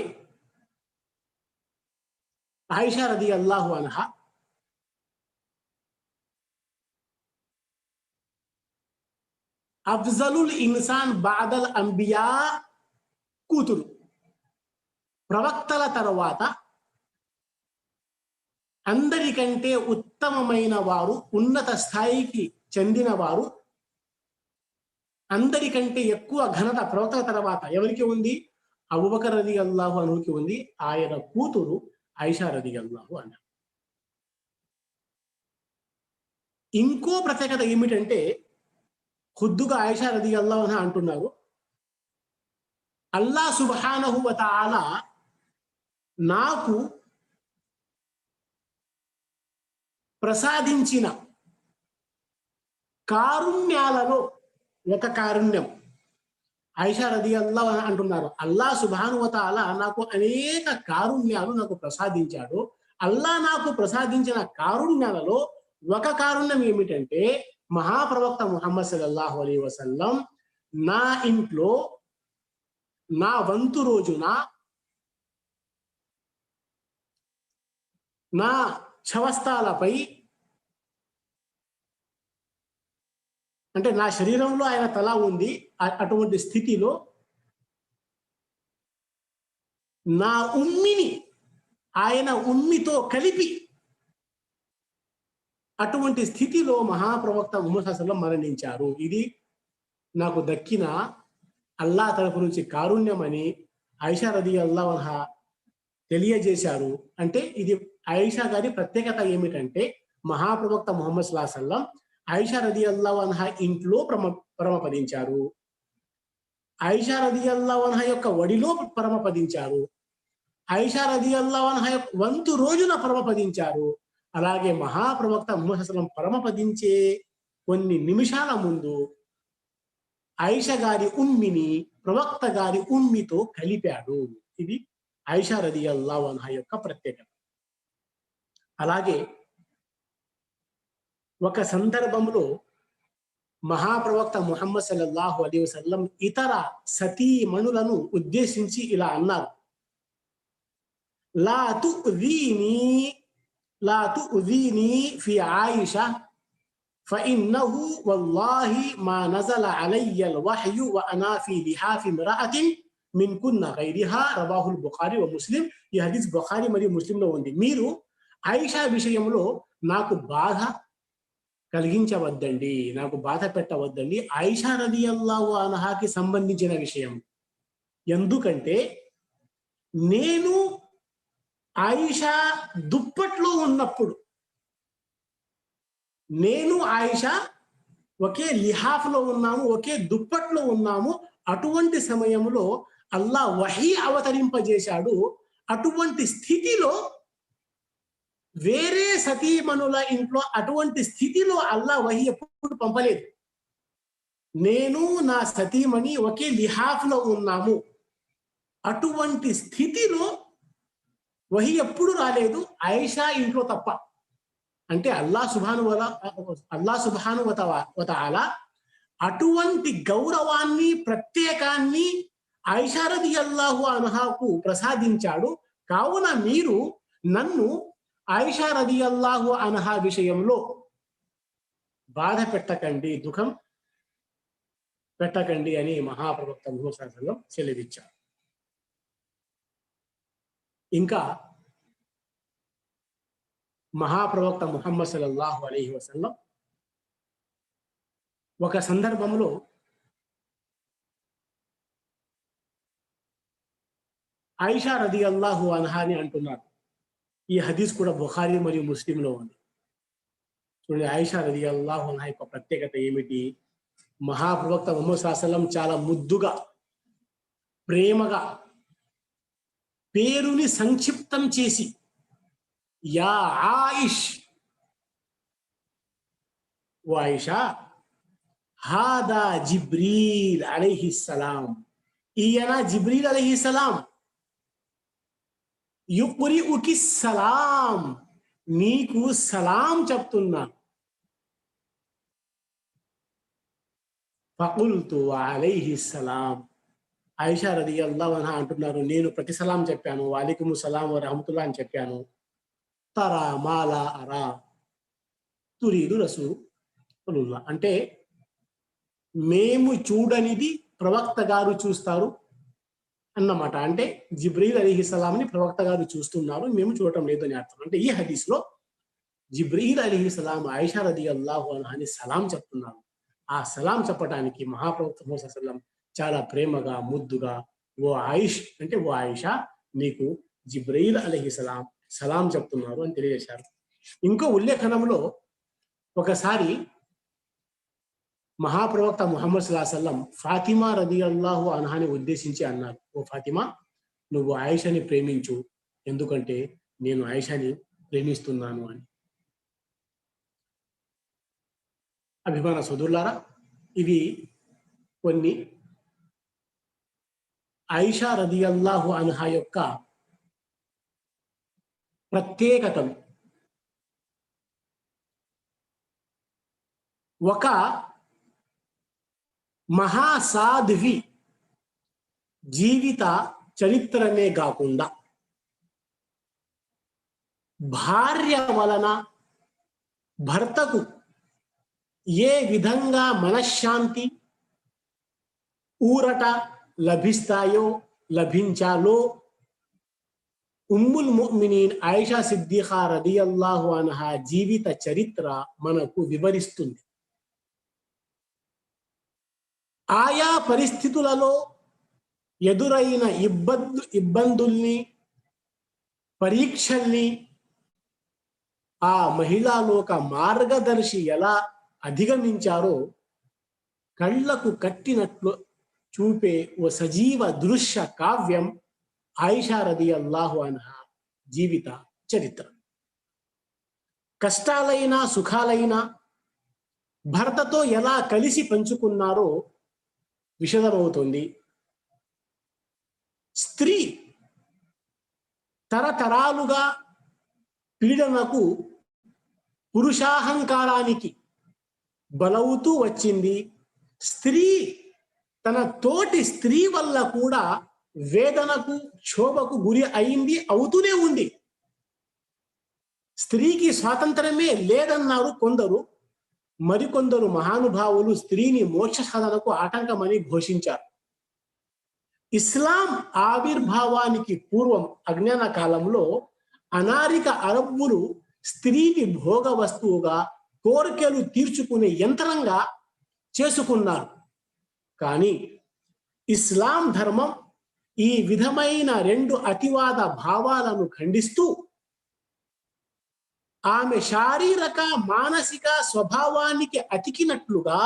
ఆయిషా రదియల్లాహు అన్హా అఫ్జలుల్ ఇన్సాన్ బాదల్ అంబియా కూతురు. ప్రవక్తల తర్వాత అందరికంటే ఉత్తమమైన వారు, ఉన్నత స్థాయికి చెందిన వారు, అందరికంటే ఎక్కువ ఘనత ప్రవక్తల తర్వాత ఎవరికి ఉంది? అబూబకర్ రదియల్లాహు అన్హుకి ఉంది. ఆయన కూతురు ఆయిషా రదియల్లాహు అన్హా. ఇంకో ప్రత్యేకత ఏమిటంటే ఖుద్దుగా ఆయిషా రదియల్లాహు అన్హా అంటున్నారు, అల్లాహ్ సుబ్హానహు వ తఆలా నాకు ప్రసాదించిన కారుణ్యాలలో ఒక కారుణ్యం. ఆయిషా రదియల్లాహు అన్హా అంటున్నారు, అల్లాహ్ సుబ్హానహు వ తఆలా నాకు అనేక కారుణ్యాలు నాకు ప్రసాదించాడు. అల్లాహ్ నాకు ప్రసాదించిన కారుణ్యాలలో ఒక కారుణ్యం ఏమిటంటే మహాప్రవక్త ముహమ్మద్ సల్లల్లాహు అలైహి వసల్లం నా ఇంట్లో నా వంతు రోజున నా శవస్థాలపై, అంటే నా శరీరంలో ఆయన తల ఉంది, అటువంటి స్థితిలో నా ఉమ్మిని ఆయన ఉమ్మితో కలిపి, అటువంటి స్థితిలో మహాప్రవక్త ముహమ్మద్ సల్లల్లాహు అలైహి వసల్లం మరణించారు. ఇది నాకు దక్కిన అల్లాహ్ తరఫు నుంచి కారుణ్యం అని ఆయిషా రదియల్లాహు అన్హా తెలియజేశారు. అంటే ఇది ఆయిషా గారి ప్రత్యేకత ఏమిటంటే మహాప్రవక్త ముహమ్మద్ సల్లల్లాహు అలైహి వసల్లం ఆయిషా రదియల్లాహు అన్హా ఇంట్లో పరమపదించారు. ఆయిషా రదియల్లాహు అన్హా యొక్క వడిలో పరమపదించారు. ఆయిషా రదియల్లాహు అన్హా యొక్క వంతు రోజున పరమపదించారు. అలాగే మహాప్రవక్త ముహమ్మద్ సల్లల్లాహు అలైహి వసల్లం పరమపదించే కొన్ని నిమిషాల ముందు ఆయిషా గారి ఉమ్మిని ప్రవక్త గారి ఉమ్మితో కలిపాడు. ఇది ఆయిషా రదియల్లాహు అన్హా యొక్క ప్రత్యేకత. అలాగే ఒక సందర్భంలో మహాప్రవక్త ముహమ్మద్ సల్లల్లాహు అలైహి వసల్లం ఇతర సతీమణులను ఉద్దేశించి ఇలా అన్నారు, లా తు'దీని ఫి ఆయిషా ఫఇన్నహు వల్లాహి మా నజల అలయ్యల్ వహ్యు వ అనా ఫి లిహాఫి ఇమ్రఅతిన్ మిన్ కున్న గైరిహా రవాహుల్ బుఖారీ వ ముస్లిం. ఈ హదీస్ బుఖారీ మరియు ముస్లింలో ఉంది. మీరు ఆయిషా విషయంలో నాకు బాధ కలిగించవద్దండి, నాకు బాధ పెట్టవద్దండి ఆయిషా రదియల్లాహు అన్హాకి సంబంధించిన విషయం. ఎందుకంటే నేను ఆయిషా దుప్పట్లో ఉన్నప్పుడు, నేను ఆయిషా ఒకే లిహాఫ్లో ఉన్నాము, ఒకే దుప్పట్లో ఉన్నాము. అటువంటి సమయంలో అల్లాహ్ వహీ అవతరింపజేశాడు. అటువంటి స్థితిలో వేరే సతీమణుల ఇంట్లో అటువంటి స్థితిలో అల్లాహ్ వహీ ఎప్పుడు పంపలేదు. నేను నా సతీమణి ఒకే లిహాఫ్లో ఉన్నాము. అటువంటి స్థితిలో వహీ ఎప్పుడు రాలేదు, ఆయిషా ఇంట్లో తప్ప. అంటే అల్లాహ్ సుబ్హానహు వ తఆలా అటువంటి గౌరవాన్ని, ప్రత్యేకాన్ని ఆయిషా రదియల్లాహు అన్హాకు ప్రసాదించాడు. కావున మీరు నన్ను ఆయిషా రదియల్లాహు అన్హా విషయంలో బాధ పెట్టకండి, దుఃఖం పెట్టకండి అని మహాప్రవక్త ముహమ్మద్ సల్లల్లాహు అలైహి వసల్లం సెలవిచ్చారు. ఇంకా మహాప్రవక్త ముహమ్మద్ సల్లల్లాహు అలైహి వసల్లం ఒక సందర్భంలో ఆయిషా రదియల్లాహు అన్హా అని అంటున్నారు. ఈ హదీస్ కూడా బుఖారీ మరియు ముస్లింలో ఉంది. చూడండి, ఆయిషా రదియల్లాహు అన్హా యొక్క ప్రత్యేకత ఏమిటి? మహాప్రవక్త ముహమ్మద్ సల్లల్లాహు అలైహి వసల్లం చాలా ముద్దుగా, ప్రేమగా పేరుని సంక్షిప్తం చేసి యా ఆయిష్, ఓ ఆయిషా, హాదా జిబ్రీల్ అలైహిస్సలాం, ఈయన జిబ్రీల్ అలైహిస్సలాం, యుక్రిఉకి సలాం, నీకు సలాం చెప్తున్నా. ఫకుల్తు అలైహిస్సలాం, ఆయిషా రదియల్లాహు అన్హా అంటున్నారు, నేను ప్రతి సలాం చెప్పాను, వాలికుము సలాం వ రహమతుల్లాహ్ అని చెప్పాను. తరా మాలా అరా తురీదు రసూలుల్లాహ్, అంటే మేము చూడనిది ప్రవక్త గారు చూస్తారు అన్నమాట. అంటే జిబ్రీల్ అలీహిస్సలాంని ప్రవక్త గారు చూస్తున్నారు, మేము చూడటం లేదు అని అర్థం. అంటే ఈ హదీస్ లో జిబ్రీల్ అలీహిస్సలాం ఆయిషా రదియల్లాహు అన్హాని సలాం చెప్తున్నారు. ఆ సలాం చెప్పడానికి మహాప్రవక్త ముహమ్మద్ సల్లల్లాహు అలైహి వసల్లం చాలా ప్రేమగా, ముద్దుగా ఓ ఆయిష్ అంటే ఓ ఆయిషా, నీకు జిబ్రీల్ అలీహిస్సలాం సలాం చెప్తున్నారు అని తెలియజేశారు. ఇంకో ఉల్లేఖనంలో ఒకసారి మహాప్రవక్త ముహమ్మద్ సల్లల్లాహు అలైహి వసల్లం ఫాతిమా రదియల్లాహు అన్హాని ఉద్దేశించి అన్నారు, ఓ ఫాతిమా, నువ్వు ఆయిషాని ప్రేమించు, ఎందుకంటే నేను ఆయిషాని ప్రేమిస్తున్నాను అని. అభిమాన సోదరులారా, ఇవి కొన్ని ఆయిషా రదియల్లాహు అన్హా యొక్క ప్రత్యేకతలు. ఒక మహాసాధ్వి జీవిత చరిత్రనే కాకుండా భార్య వలన భర్తకు ఏ విధంగా మనశ్శాంతి, ఊరట లభించాలో ఉమ్ముల్ ముమినీన్ ఆయిషా సిద్దిఖా రదియల్లాహు అన్హా జీవిత చరిత్ర మనకు వివరిస్తుంది. ఆయా పరిస్థితులలో ఎదురైన ఇబ్బందుల్ని, పరీక్షల్ని ఆ మహిళాలోక మార్గదర్శి ఎలా అధిగమించారో కళ్లకు కట్టినట్లు చూపే ఓ సజీవ దృశ్య కావ్యం ఆయిషా రదియల్లాహు అన్హా జీవిత చరిత్ర. కష్టాలైనా సుఖాలైనా భర్తతో ఎలా కలిసి పంచుకున్నారో విషదమవుతుంది. స్త్రీ తరతరాలుగా పీడనకు, పురుషాహంకారానికి బలవుతూ వచ్చింది. స్త్రీ తన తోటి స్త్రీ వల్ల కూడా వేదనకు, క్షోభకు గురి అయింది, అవుతూనే ఉంది. స్త్రీకి స్వాతంత్రమే లేదన్నారు కొందరు, మరికొందరు మహానుభావులు స్త్రీని మోక్ష సాధనకు ఆటంకమని ఘోషించారు. ఇస్లాం ఆవిర్భావానికి పూర్వం అజ్ఞాన కాలంలో అనారిక అరబ్బులు స్త్రీని భోగ వస్తువుగా కోరికలు తీర్చుకునే యంత్రంగా చేసుకున్నారు. కానీ ఇస్లాం ధర్మం ఈ విధమైన రెండు అతివాద భావాలను ఖండిస్తూ ఆమె శారీరక మానసిక స్వభావానికి అతికినట్లుగా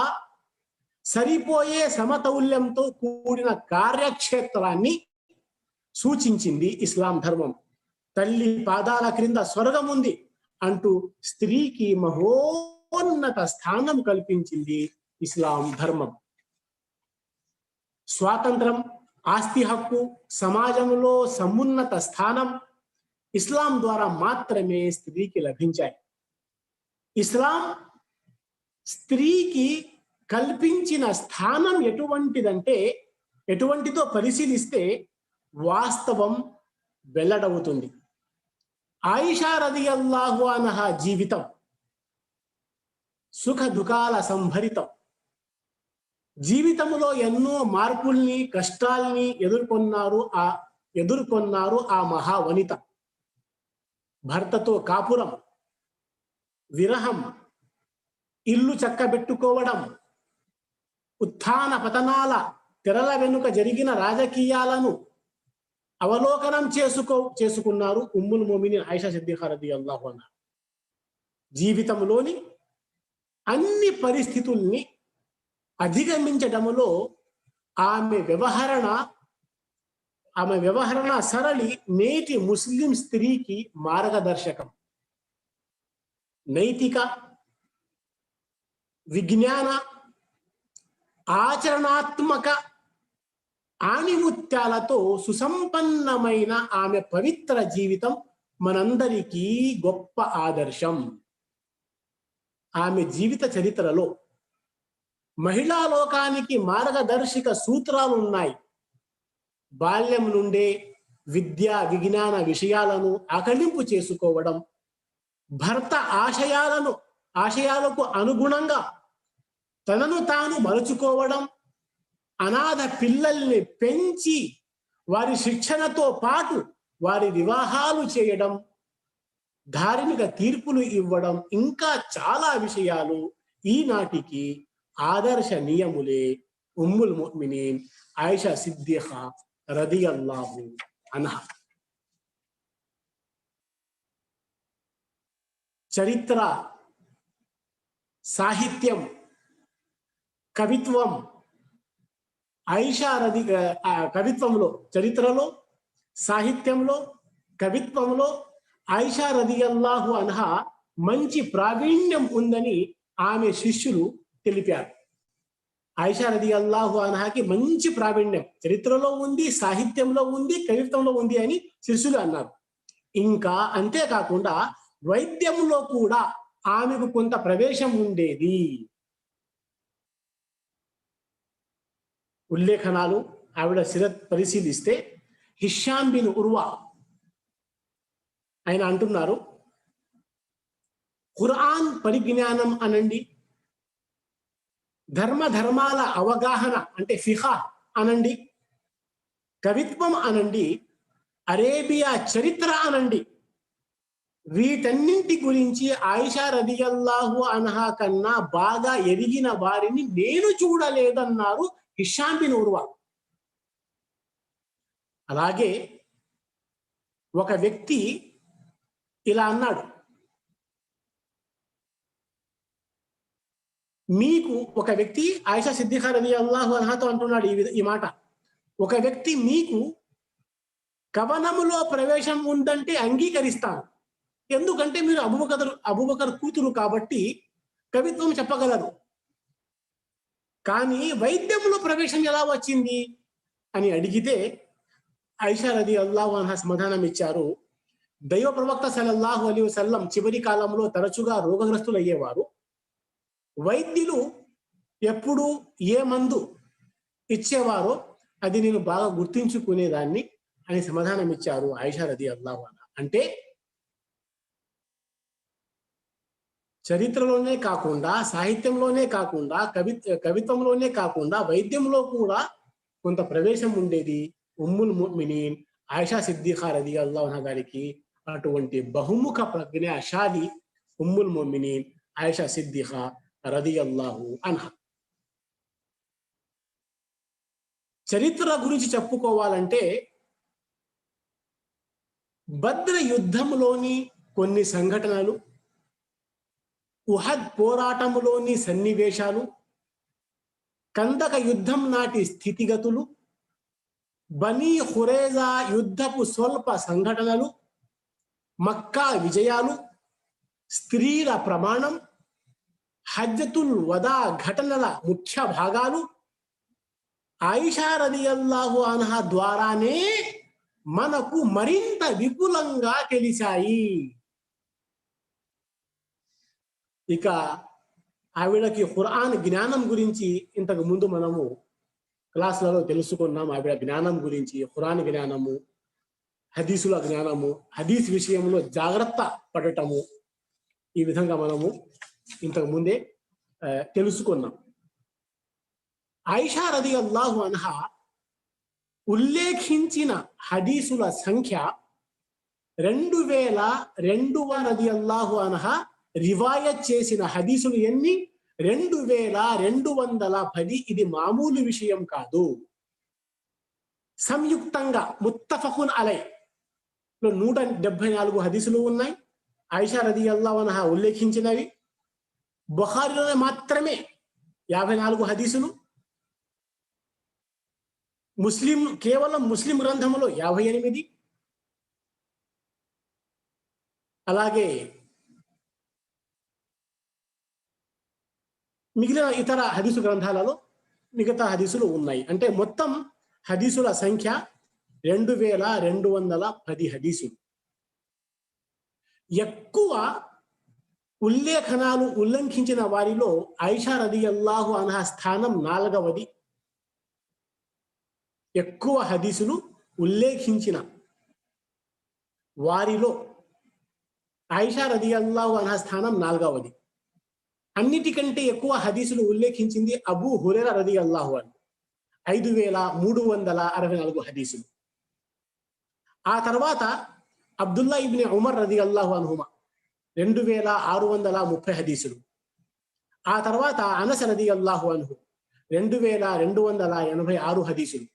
సరిపోయే సమతౌల్యంతో కూడిన కార్యక్షేత్రాన్ని సూచించింది ఇస్లాం ధర్మం. తల్లి పాదాల క్రింద స్వర్గం ఉంది అంటూ స్త్రీకి మహోన్నత స్థానం కల్పించింది ఇస్లాం ధర్మం. స్వాతంత్రం, ఆస్తి హక్కు, సమాజంలో సమున్నత స్థానం ఇస్లాం ద్వారా మాత్రమే స్త్రీకి లభించాయి. ఇస్లాం స్త్రీకి కల్పించిన స్థానం ఎటువంటిదో పరిశీలిస్తే వాస్తవం వెల్లడవుతుంది. ఆయిషా రదియల్లాహు అన్హా జీవితం సుఖ దుఃఖాల సంభరితం. జీవితంలో ఎన్నో మార్పుల్ని, కష్టాల్ని ఎదుర్కొన్నారు ఆ మహావనిత. భర్తతో కాపురం, విరహం, ఇల్లు చక్కబెట్టుకోవడం, ఉత్థాన పతనాల తెరల వెనుక జరిగిన రాజకీయాలను అవలోకనం చేసుకున్నారు ఉమ్ముల్ మోమినీన్ ఆయిషా సిద్దిఖా రదియల్లాహు అన్హా. జీవితంలోని అన్ని పరిస్థితుల్ని అధిగమించడంలో ఆమె వ్యవహరణ సరళి నేటి ముస్లిం స్త్రీకి మార్గదర్శకం. నైతిక, విజ్ఞాన, ఆచరణాత్మక ఆణిముత్యాలతో సుసంపన్నమైన ఆమె పవిత్ర జీవితం మనందరికీ గొప్ప ఆదర్శం. ఆమె జీవిత చరిత్రలో మహిళా లోకానికి మార్గదర్శక సూత్రాలున్నాయి. బాల్యం నుండే విద్యా విజ్ఞాన విషయాలను ఆకలింపు చేసుకోవడం, భర్త ఆశయాలకు అనుగుణంగా తనను తాను మలుచుకోవడం, అనాథ పిల్లల్ని పెంచి వారి శిక్షణతో పాటు వారి వివాహాలు చేయడం, ధార్మిక తీర్పులు ఇవ్వడం, ఇంకా చాలా విషయాలు ఈనాటికి ఆదర్శనీయములే ఉమ్ముల్ ముమినీన్ ఆయిషా సిద్దిఖా రదియల్లాహు అన్హా. చరిత్ర, సాహిత్యం, కవిత్వం, కవిత్వంలో, చరిత్రలో, సాహిత్యంలో, కవిత్వంలో ఆయిషా రదియల్లాహు అన్హా మంచి ప్రావీణ్యం ఉందని ఆమె శిష్యులు తెలిపారు. ఆయిషా రదియల్లాహు అన్హాకి మంచి ప్రావీణ్యం చరిత్రలో ఉంది, సాహిత్యంలో ఉంది, కవిత్వంలో ఉంది అని శిష్యులు అన్నారు. ఇంకా అంతేకాకుండా వైద్యంలో కూడా ఆమెకు కొంత ప్రవేశం ఉండేది. ఉల్లేఖనాలు ఆవిడ సిరత్ పరిశీలిస్తే హిషామ్ బిన్ ఉర్వా ఆయన అంటున్నారు, ఖురాన్ పరిజ్ఞానం అనండి, ధర్మాల అవగాహన అంటే ఫిఖా అనండి, కవిత్వం అనండి, అరేబియా చరిత్ర అనండి, వీటన్నింటి గురించి ఆయిషా రదియల్లాహు అన్హా కన్నా బాగా ఎరిగిన వారిని నేను చూడలేదన్నారు హిషామ్ బిన్ ఉర్వా. అలాగే ఒక వ్యక్తి ఇలా అన్నాడు, ఒక వ్యక్తి ఆయిషా సిద్దిఖా రదియల్లాహు అన్హాతో అంటున్నాడు ఈ మాట, ఒక వ్యక్తి మీకు కవనములో ప్రవేశం ఉందంటే అంగీకరిస్తాను, ఎందుకంటే మీరు అబూబకర్ కూతురు కాబట్టి కవిత్వం చెప్పగలరు, కానీ వైద్యంలో ప్రవేశం ఎలా వచ్చింది అని అడిగితే ఆయిషా రదియల్లాహు అన్హా సమాధానం ఇచ్చారు, దైవ ప్రవక్త సల్లల్లాహు అలైహి వసల్లం చివరి కాలంలో తరచుగా రోగగ్రస్తులు అయ్యేవారు. వైద్యులు ఎప్పుడు ఏ మందు ఇచ్చేవారో అది నేను బాగా గుర్తించుకునేదాన్ని అని సమాధానం ఇచ్చారు ఆయిషా రదియల్లాహు అన్హా. అంటే చరిత్రలోనే కాకుండా, సాహిత్యంలోనే కాకుండా, కవిత్వంలోనే కాకుండా వైద్యంలో కూడా కొంత ప్రవేశం ఉండేది ఉమ్ముల్ ముమినీన్ ఆయిషా సిద్దిఖా రదియల్లాహు అన్హా గారికి. అటువంటి బహుముఖ ప్రజ్ఞాశాలి ఉమ్ముల్ ముమినీన్ ఆయిషా సిద్దిఖా రదియల్లాహు అన్హా. చరిత్ర గురించి చెప్పుకోవాలంటే బద్ర యుద్ధంలోని కొన్ని సంఘటనలు, ఉహద్ పోరాటంలోని సన్నివేశాలు, కందక యుద్ధం నాటి స్థితిగతులు, బనీ ఖురేజా యుద్ధపు స్వల్ప సంఘటనలు, మక్కా విజయాలు, స్త్రీల ప్రమాణం, హజ్జతుల్ వదా ఘటనల ముఖ్య భాగాలు ఆయిషా రదియల్లాహు అన్హా ద్వారానే మనకు మరింత విపులంగా తెలిసాయి. ఇక ఆవిడకి ఖురాన్ జ్ఞానం గురించి ఇంతకు ముందు మనము క్లాసులలో తెలుసుకున్నాం. ఆవిడ జ్ఞానం గురించి, ఖురాన్ జ్ఞానము, హదీసుల జ్ఞానము, హదీస్ విషయంలో జాగ్రత్త పడటము, ఈ విధంగా మనము ఇంతకు ముందే తెలుసుకున్నాం. ఆయిషా రదియల్లాహు అన్హా ఉల్లేఖించిన హదీసుల సంఖ్య 2200 రదియల్లాహు అన్హా రివాయత్ చేసిన హదీసులు ఎన్ని? 2210. ఇది మామూలు విషయం కాదు. సంయుక్తంగా ముత్తఫకున్ అలై 174 హదీసులు ఉన్నాయి ఆయిషా రదియల్లాహు అన్హా ఉల్లేఖించినవి. బుఖారీలో మాత్రమే 54 హదీసులు, కేవలం ముస్లిం గ్రంథంలో 58, అలాగే మిగిలిన ఇతర హదీసు గ్రంథాలలో మిగతా హదీసులు ఉన్నాయి. అంటే మొత్తం హదీసుల సంఖ్య 2210 హదీసులు. ఎక్కువ ఉల్లేఖనాలు ఉల్లంఘించిన వారిలో ఆయిషా రదియల్లాహు అన్హా స్థానం 4వది. ఎక్కువ హదీసులు ఉల్లేఖించిన వారిలో ఆయిషా రదియల్లాహు అన్హా స్థానం 4వది. అన్నిటికంటే ఎక్కువ హదీసులు ఉల్లేఖించింది అబూ హురైరా రదియల్లాహు అన్హు, 5364 హదీసులు. ఆ తర్వాత అబ్దుల్లా ఇబ్న్ ఉమర్ రదియల్లాహు అన్హుమా 2630 హదీసులు. ఆ తర్వాత అనస్ రదియల్లాహు అన్హు 2286 హదీసులు.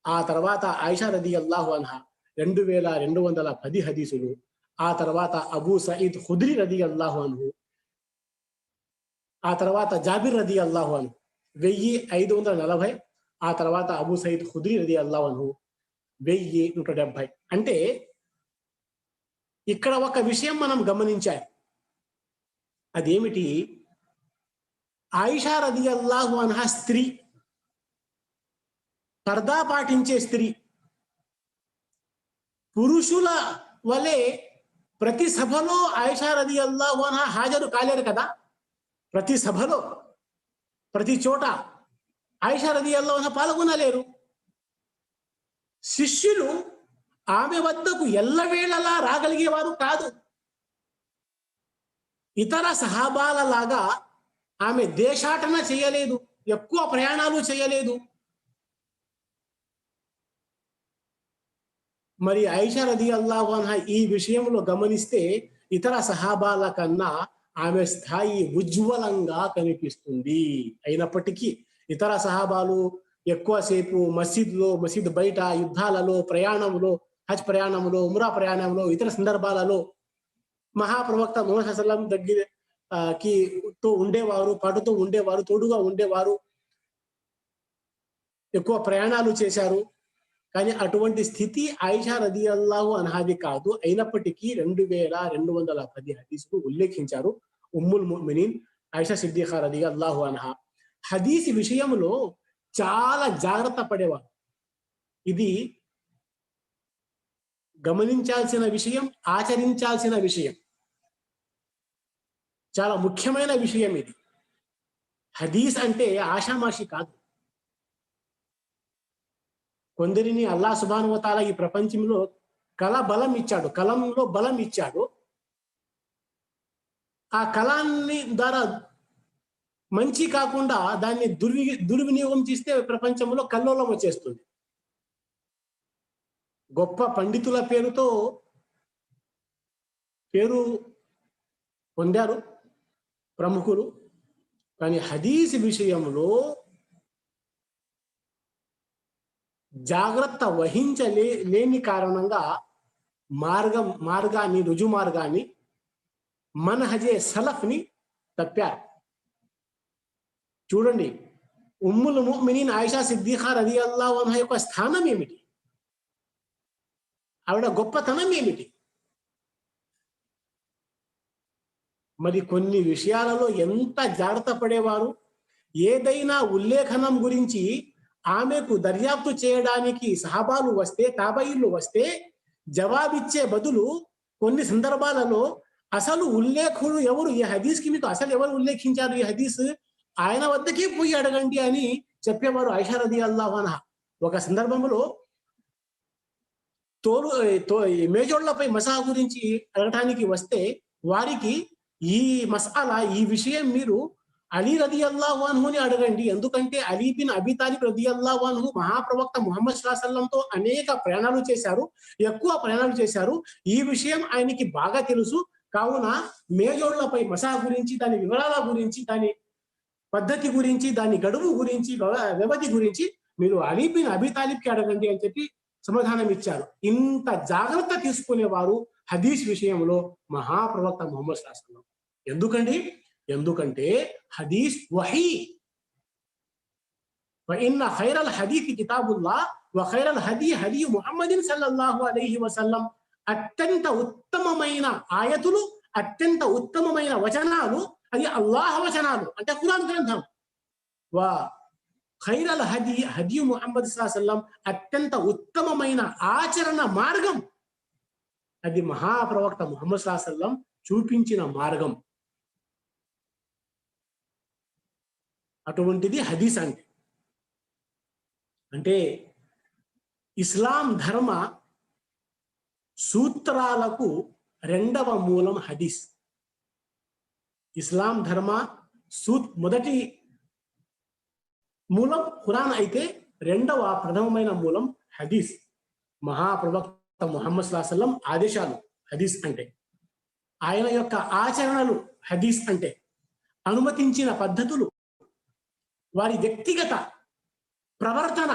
ఆ తర్వాత ఆయిషా రదియల్లాహు అన్హా 2210 హదీసులు. ఆ తర్వాత అబూ సయీద్ ఖుద్రీ రదియల్లాహు అన్హు, ఆ తర్వాత జాబిర్ రదియల్లాహు అన్హు 1540. ఆ తర్వాత అబూ సయీద్ ఖుద్రీ రదియల్లాహు అన్హు 1170. అంటే ఇక్కడ ఒక విషయం మనం గమనించాలి. అదేమిటి? ఆయిషా రదియల్లాహు అన్హా స్త్రీ, పర్దా పాటించే స్త్రీ. పురుషుల వలె ప్రతి సభలో ఆయిషా రదియల్లాహు అన్హా హాజరు కాలేరు కదా. ప్రతి సభలో, ప్రతి చోట ఆయిషా రదియల్లాహు అన్హా పాల్గొనలేరు. శిష్యులు ఆమె వద్దకు ఎల్లవేళలా రాగలిగేవారు కాదు. ఇతర సహాబాల లాగా ఆమె దేశాటన చేయలేదు, ఎక్కువ ప్రయాణాలు చేయలేదు. మరి ఆయిషా రదియల్లాహు అన్హా ఈ విషయంలో గమనిస్తే ఇతర సహాబాల కన్నా ఆమె స్థాయి ఉజ్వలంగా కనిపిస్తుంది. అయినప్పటికీ ఇతర సహాబాలు ఎక్కువసేపు మసీద్ బయట, యుద్ధాలలో, ప్రయాణంలో, హజ్ ప్రయాణంలో, ఉమ్రా ప్రయాణంలో, ఇతర సందర్భాలలో మహాప్రవక్త ముహమ్మద్ సల్లల్లాహు అలైహి వసల్లం తో ఉండేవారు, పాటుతో ఉండేవారు, తోడుగా ఉండేవారు, ఎక్కువ ప్రయాణాలు చేశారు. కానీ అటువంటి స్థితి ఆయిషా రదియల్లాహు అన్హాది కాదు. అయినప్పటికీ 2210 హదీసులు ఉల్లేఖించారు ఉమ్ముల్ ముమినీన్ ఆయిషా సిద్దిఖా రదియల్లాహు అన్హా. హదీస్ విషయంలో చాలా జాగ్రత్త పడేవారు. ఇది గమనించాల్సిన విషయం, ఆచరించాల్సిన విషయం, చాలా ముఖ్యమైన విషయం ఇది. హదీస్ అంటే ఆషామాషి కాదు. కొందరిని అల్లాహ్ సుబ్హానహు వ తఆలా ఈ ప్రపంచంలో కలంలో బలం ఇచ్చాడు. ఆ కలాన్ని ద్వారా మంచి కాకుండా దాన్ని దుర్వినియోగం చేస్తే ప్రపంచంలో కల్లోలం వచ్చేస్తుంది. గొప్ప పండితుల పేరు పొందారు, ప్రముఖులు. కానీ హదీస్ విషయంలో జాగ్రత్త లేని కారణంగా రుజు మార్గాన్ని మనహజే సలఫ్ని తప్పారు. చూడండి, ఉమ్ముల్ ముమినీన్ ఆయిషా సిద్దిఖా రదియల్లాహు అన్హా యొక్క స్థానం ఏమిటి, ఆవిడ గొప్పతనం ఏమిటి? మరి కొన్ని విషయాలలో ఎంత జాగ్రత్త పడేవారు. ఏదైనా ఉల్లేఖనం గురించి ఆమెకు దర్యాప్తు చేయడానికి సహాబాలు వస్తే, తాబయిలు వస్తే జవాబిచ్చే బదులు కొన్ని సందర్భాలలో అసలు ఉల్లేఖుడు ఎవరు, ఈ హదీస్కి మీకు అసలు ఎవరు ఉల్లేఖించారు ఈ హదీస్, ఆయన వద్దకే పోయి అడగండి అని చెప్పేవారు ఆయిషా రదియల్లాహు అన్హా. ఒక సందర్భంలో మేజోళ్లపై మసహ గురించి అడగటానికి వస్తే వారికి ఈ మసాలా, ఈ విషయం మీరు అలీ రదియల్లాహు అన్హుని అడగండి, ఎందుకంటే అలీ బిన్ అబీ తాలిబ్ రదియల్లాహు అన్హు మహాప్రవక్త ముహమ్మద్ సల్లల్లాహు అలైహి వసల్లంతో అనేక ప్రయాణాలు చేశారు, ఎక్కువ ప్రయాణాలు చేశారు. ఈ విషయం ఆయనకి బాగా తెలుసు. కావున మేజోళ్లపై మసహ గురించి, దాని వివరాల గురించి, దాని పద్ధతి గురించి, దాని గడువు గురించి, వ్యవధి గురించి మీరు అలీ బిన్ అబీ తాలిబ్కి అడగండి అని చెప్పి సమాధానం ఇచ్చారు. ఇంత జాగ్రత్త తీసుకునేవారు హదీస్ విషయంలో మహాప్రవక్త ముహమ్మద్ సల్లల్లాహు అలైహి వసల్లం. ఎందుకంటే హదీస్ వహీ. ఫఇన్న ఖైరల్ హదీసి కితాబుల్లాహ్ వ ఖైరల్ హదీ హదీ ముహమ్మదిన్ సల్లల్లాహు అలైహి వసల్లం. అత్యంత ఉత్తమమైన ఆయతులు, అత్యంత ఉత్తమమైన వచనాలు అది అల్లాహ్ వచనాలు, అంటే ఖురాన్ గ్రంథం. వా ఖైరల్ హదీ హదీ ముహమ్మద్ సల్లల్లాహు అలైహి వసల్లం, అత్యంత ఉత్తమమైన ఆచరణ మార్గం అది మహాప్రవక్త ముహమ్మద్ సల్లల్లాహు అలైహి వసల్లం చూపించిన మార్గం. అటువంటిది హదీస్ అంటే ఇస్లాం ధర్మ సూత్రాలకు రెండవ మూలం హదీస్. ఇస్లాం ధర్మ మొదటి మూలం ఖురాన్ అయితే రెండవ ప్రథమమైన మూలం హదీస్. మహాప్రవక్త ముహమ్మద్ సల్లల్లాహు అలైహి వసల్లం ఆదేశాలు హదీస్ అంటే, ఆయన యొక్క ఆచరణలు హదీస్ అంటే, అనుమతించిన పద్ధతులు, వారి వ్యక్తిగత ప్రవర్తన,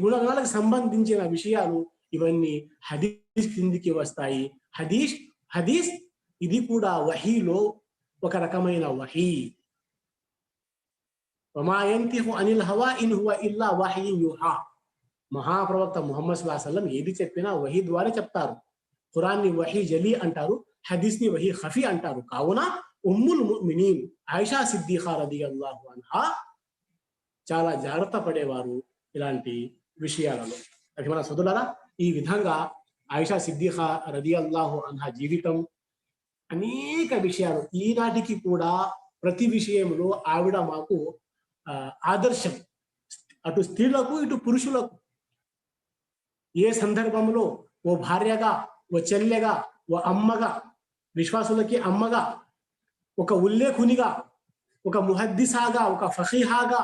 గుణగణాలకు సంబంధించిన విషయాలు ఇవన్నీ హదీస్ కిందికి వస్తాయి. హదీస్ ఇది కూడా వహీలో ఒక రకమైన వహీ. వమా యంతిఖు అనిల్ హవా ఇన్ హువ ఇల్లా వహయ్యున్ యూహా. మహాప్రవక్త ముహమ్మద్ సల్లల్లాహు అలైహి వసల్లం ఏది చెప్పినా వహీ ద్వారా చెప్తారు. ఖురాన్ని వహీ జలీ అంటారు, హదీస్ని వహీ ఖఫీ అంటారు. కావున ఉమ్ముల్ ముమినీన్ ఆయిషా సిద్దిఖా రదియల్లాహు అన్హా చాలా జాగ్రత్త పడేవారు ఇలాంటి విషయాలలో. అది మన సోదరులారా, ఈ విధంగా ఆయిషా సిద్దిఖా రదియల్లాహు అన్హా జీవితం, అనేక విషయాలు ఈనాటికి కూడా ప్రతి విషయంలో ఆవిడ మాకు ఆదర్శం, అటు స్త్రీలకు ఇటు పురుషులకు. ఏ సందర్భంలో ఓ భార్యగా, ఓ చెల్లెగా, ఓ అమ్మగా, విశ్వాసులకి అమ్మగా, ఒక ఉల్లేఖునిగా, ఒక ముహద్దిసాగా, ఒక ఫఖీహాగా,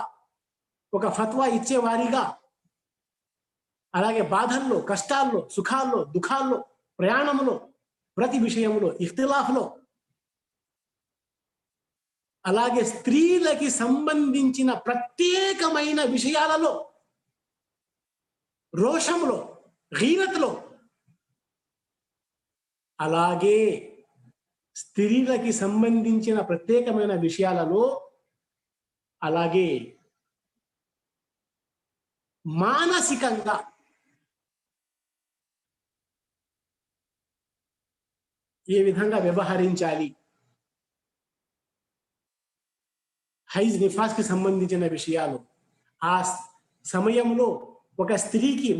ఒక ఫత్వా ఇచ్చేవారిగా, అలాగే బాధల్లో, కష్టాల్లో, సుఖాల్లో, దుఃఖాల్లో, ప్రయాణంలో, ప్రతి విషయంలో, ఇఖ్తిలాఫ్లో, అలాగే స్త్రీలకి సంబంధించిన ప్రత్యేకమైన విషయాలలో, రోషంలో, గీరత్లో, అలాగే స్త్రీలకి సంబంధించిన ప్రత్యేకమైన విషయాలలో, అలాగే మానసికంగా ఏ విధంగా వ్యవహరించాలి, హైజ్ నిఫాస్ కి సంబంధించిన విషయాలు, ఆ సమయంలో ఒక స్త్రీకి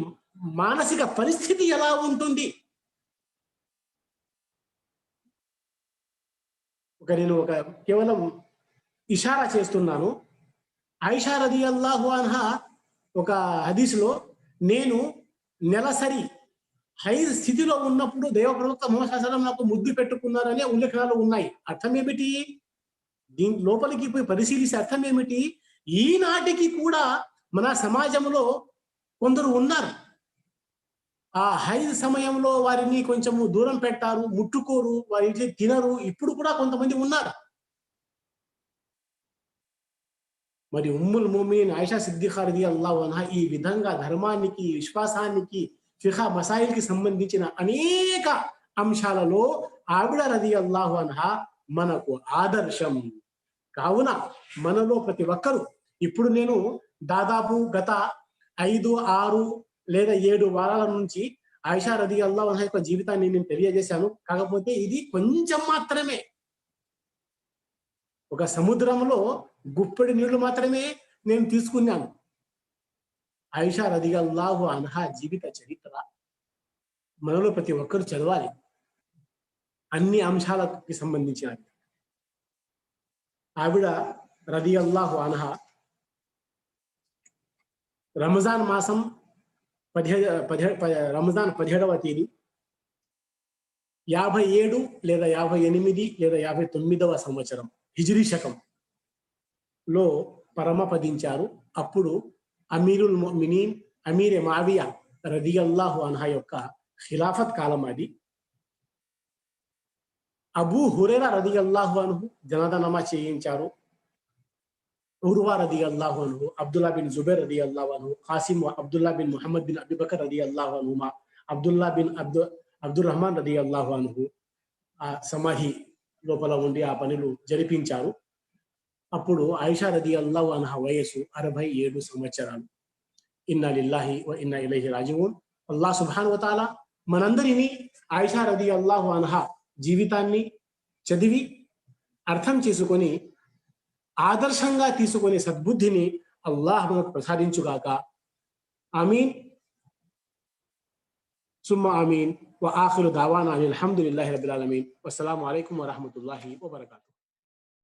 మానసిక పరిస్థితి ఎలా ఉంటుంది, నేను కేవలం ఇషారా చేస్తున్నాను. ఆయిషా రదియల్లాహు అన్హా ఒక హదీస్లో, నేను నెలసరి హైజ్ స్థితిలో ఉన్నప్పుడు దైవప్రవక్త ముహమ్మద్ సల్లల్లాహు అలైహి వసల్లం నాకు ముద్దు పెట్టుకున్నారనే ఉల్లేఖనాలు ఉన్నాయి. అర్థం ఏమిటి? దీని లోపలికి పోయి పరిశీలిస్తే అర్థం ఏమిటి? ఈనాటికి కూడా మన సమాజంలో కొందరు ఉన్నారు, ఆ హైద్ సమయంలో వారిని కొంచెము దూరం పెట్టారు, ముట్టుకోరు, వారి ఇంట్లో తినరు. ఇప్పుడు కూడా కొంతమంది ఉన్నారు. మరి ఉమ్ముల్ ముమినీన్ ఆయిషా సిద్దిఖా రలియల్లాహు అన్హా ఈ విధంగా ధర్మానికి, విశ్వాసానికి, ఫిఖహ్ మసాయిల్‌కి సంబంధించిన అనేక అంశాలలో ఆవిడ రలియల్లాహు అన్హా మనకు ఆదర్శం. కావున మనలో ప్రతి ఒక్కరు ఇప్పుడు నేను దాదాపు గత 5, 6 లేదా 7 వారాల నుంచి ఆయిషా రలియల్లాహు అన్హా యొక్క జీవితాన్ని నేను తెలియజేశాను. కాకపోతే ఇది కొంచెం మాత్రమే. ఒక సముద్రంలో గుప్పెడు నీళ్లు మాత్రమే నేను తీసుకున్నాను. ఆయిషా రలియల్లాహు అన్హా జీవిత చరిత్ర మనలో ప్రతి ఒక్కరు చదవాలి. అన్ని అంశాలకి సంబంధించినవి. ఆవిడ రలియల్లాహు అన్హా రంజాన్ మాసం రంజాన్ 17వ తేదీ 57 లేదా 58 లేదా 59వ సంవత్సరం హిజ్రీ శకంలో పరమపదించారు. అప్పుడు అమీరుల్ ముమినీన్ అమీర్ మావియా రలియల్లాహు అన్హా యొక్క ఖిలాఫత్ కాలం అది. అబూ హురైరా రలియల్లాహు అన్హు జనాజా నమాజ్ చేయించారు. ఉర్వా రలియల్లాహు అన్హు, అబ్దుల్లా బిన్ జుబైర్ రలియల్లాహు అన్హు, Qasim Abdullah bin Muhammad bin Abi Bakr రలియల్లాహు అన్హుమా, అబ్దుల్లా బిన్ అబ్దుర్ రహమాన్ రలియల్లాహు అన్హు ఆ సమాధి లోపల ఉండి ఆ పనులు జరిపించారు. అప్పుడు ఆయిషా రలియల్లాహు అన్హా వయసు 67 సంవత్సరాలు. ఇన్నా లిల్లాహి వ ఇన్నా ఇలైహి రాజిఊన్. అల్లాహ్ సుబ్హానహు వ తఆలా మనందరినీ ఆయిషా రలియల్లాహు అన్హా జీవితాన్ని చదివి అర్థం చేసుకొని ఆదర్శంగా తీసుకునే సద్బుద్ధిని అల్లాహ్ మనకు ప్రసాదించుగాక. ఆమీన్ సుమ్మ ఆమీన్. వ ఆఖిరు దావానా అనిల్ హమ్దులిల్లాహి రబ్బిల్ ఆలమీన్. వస్సలాము అలైకుం వరహ్మతుల్లాహి వబరకాతుహు.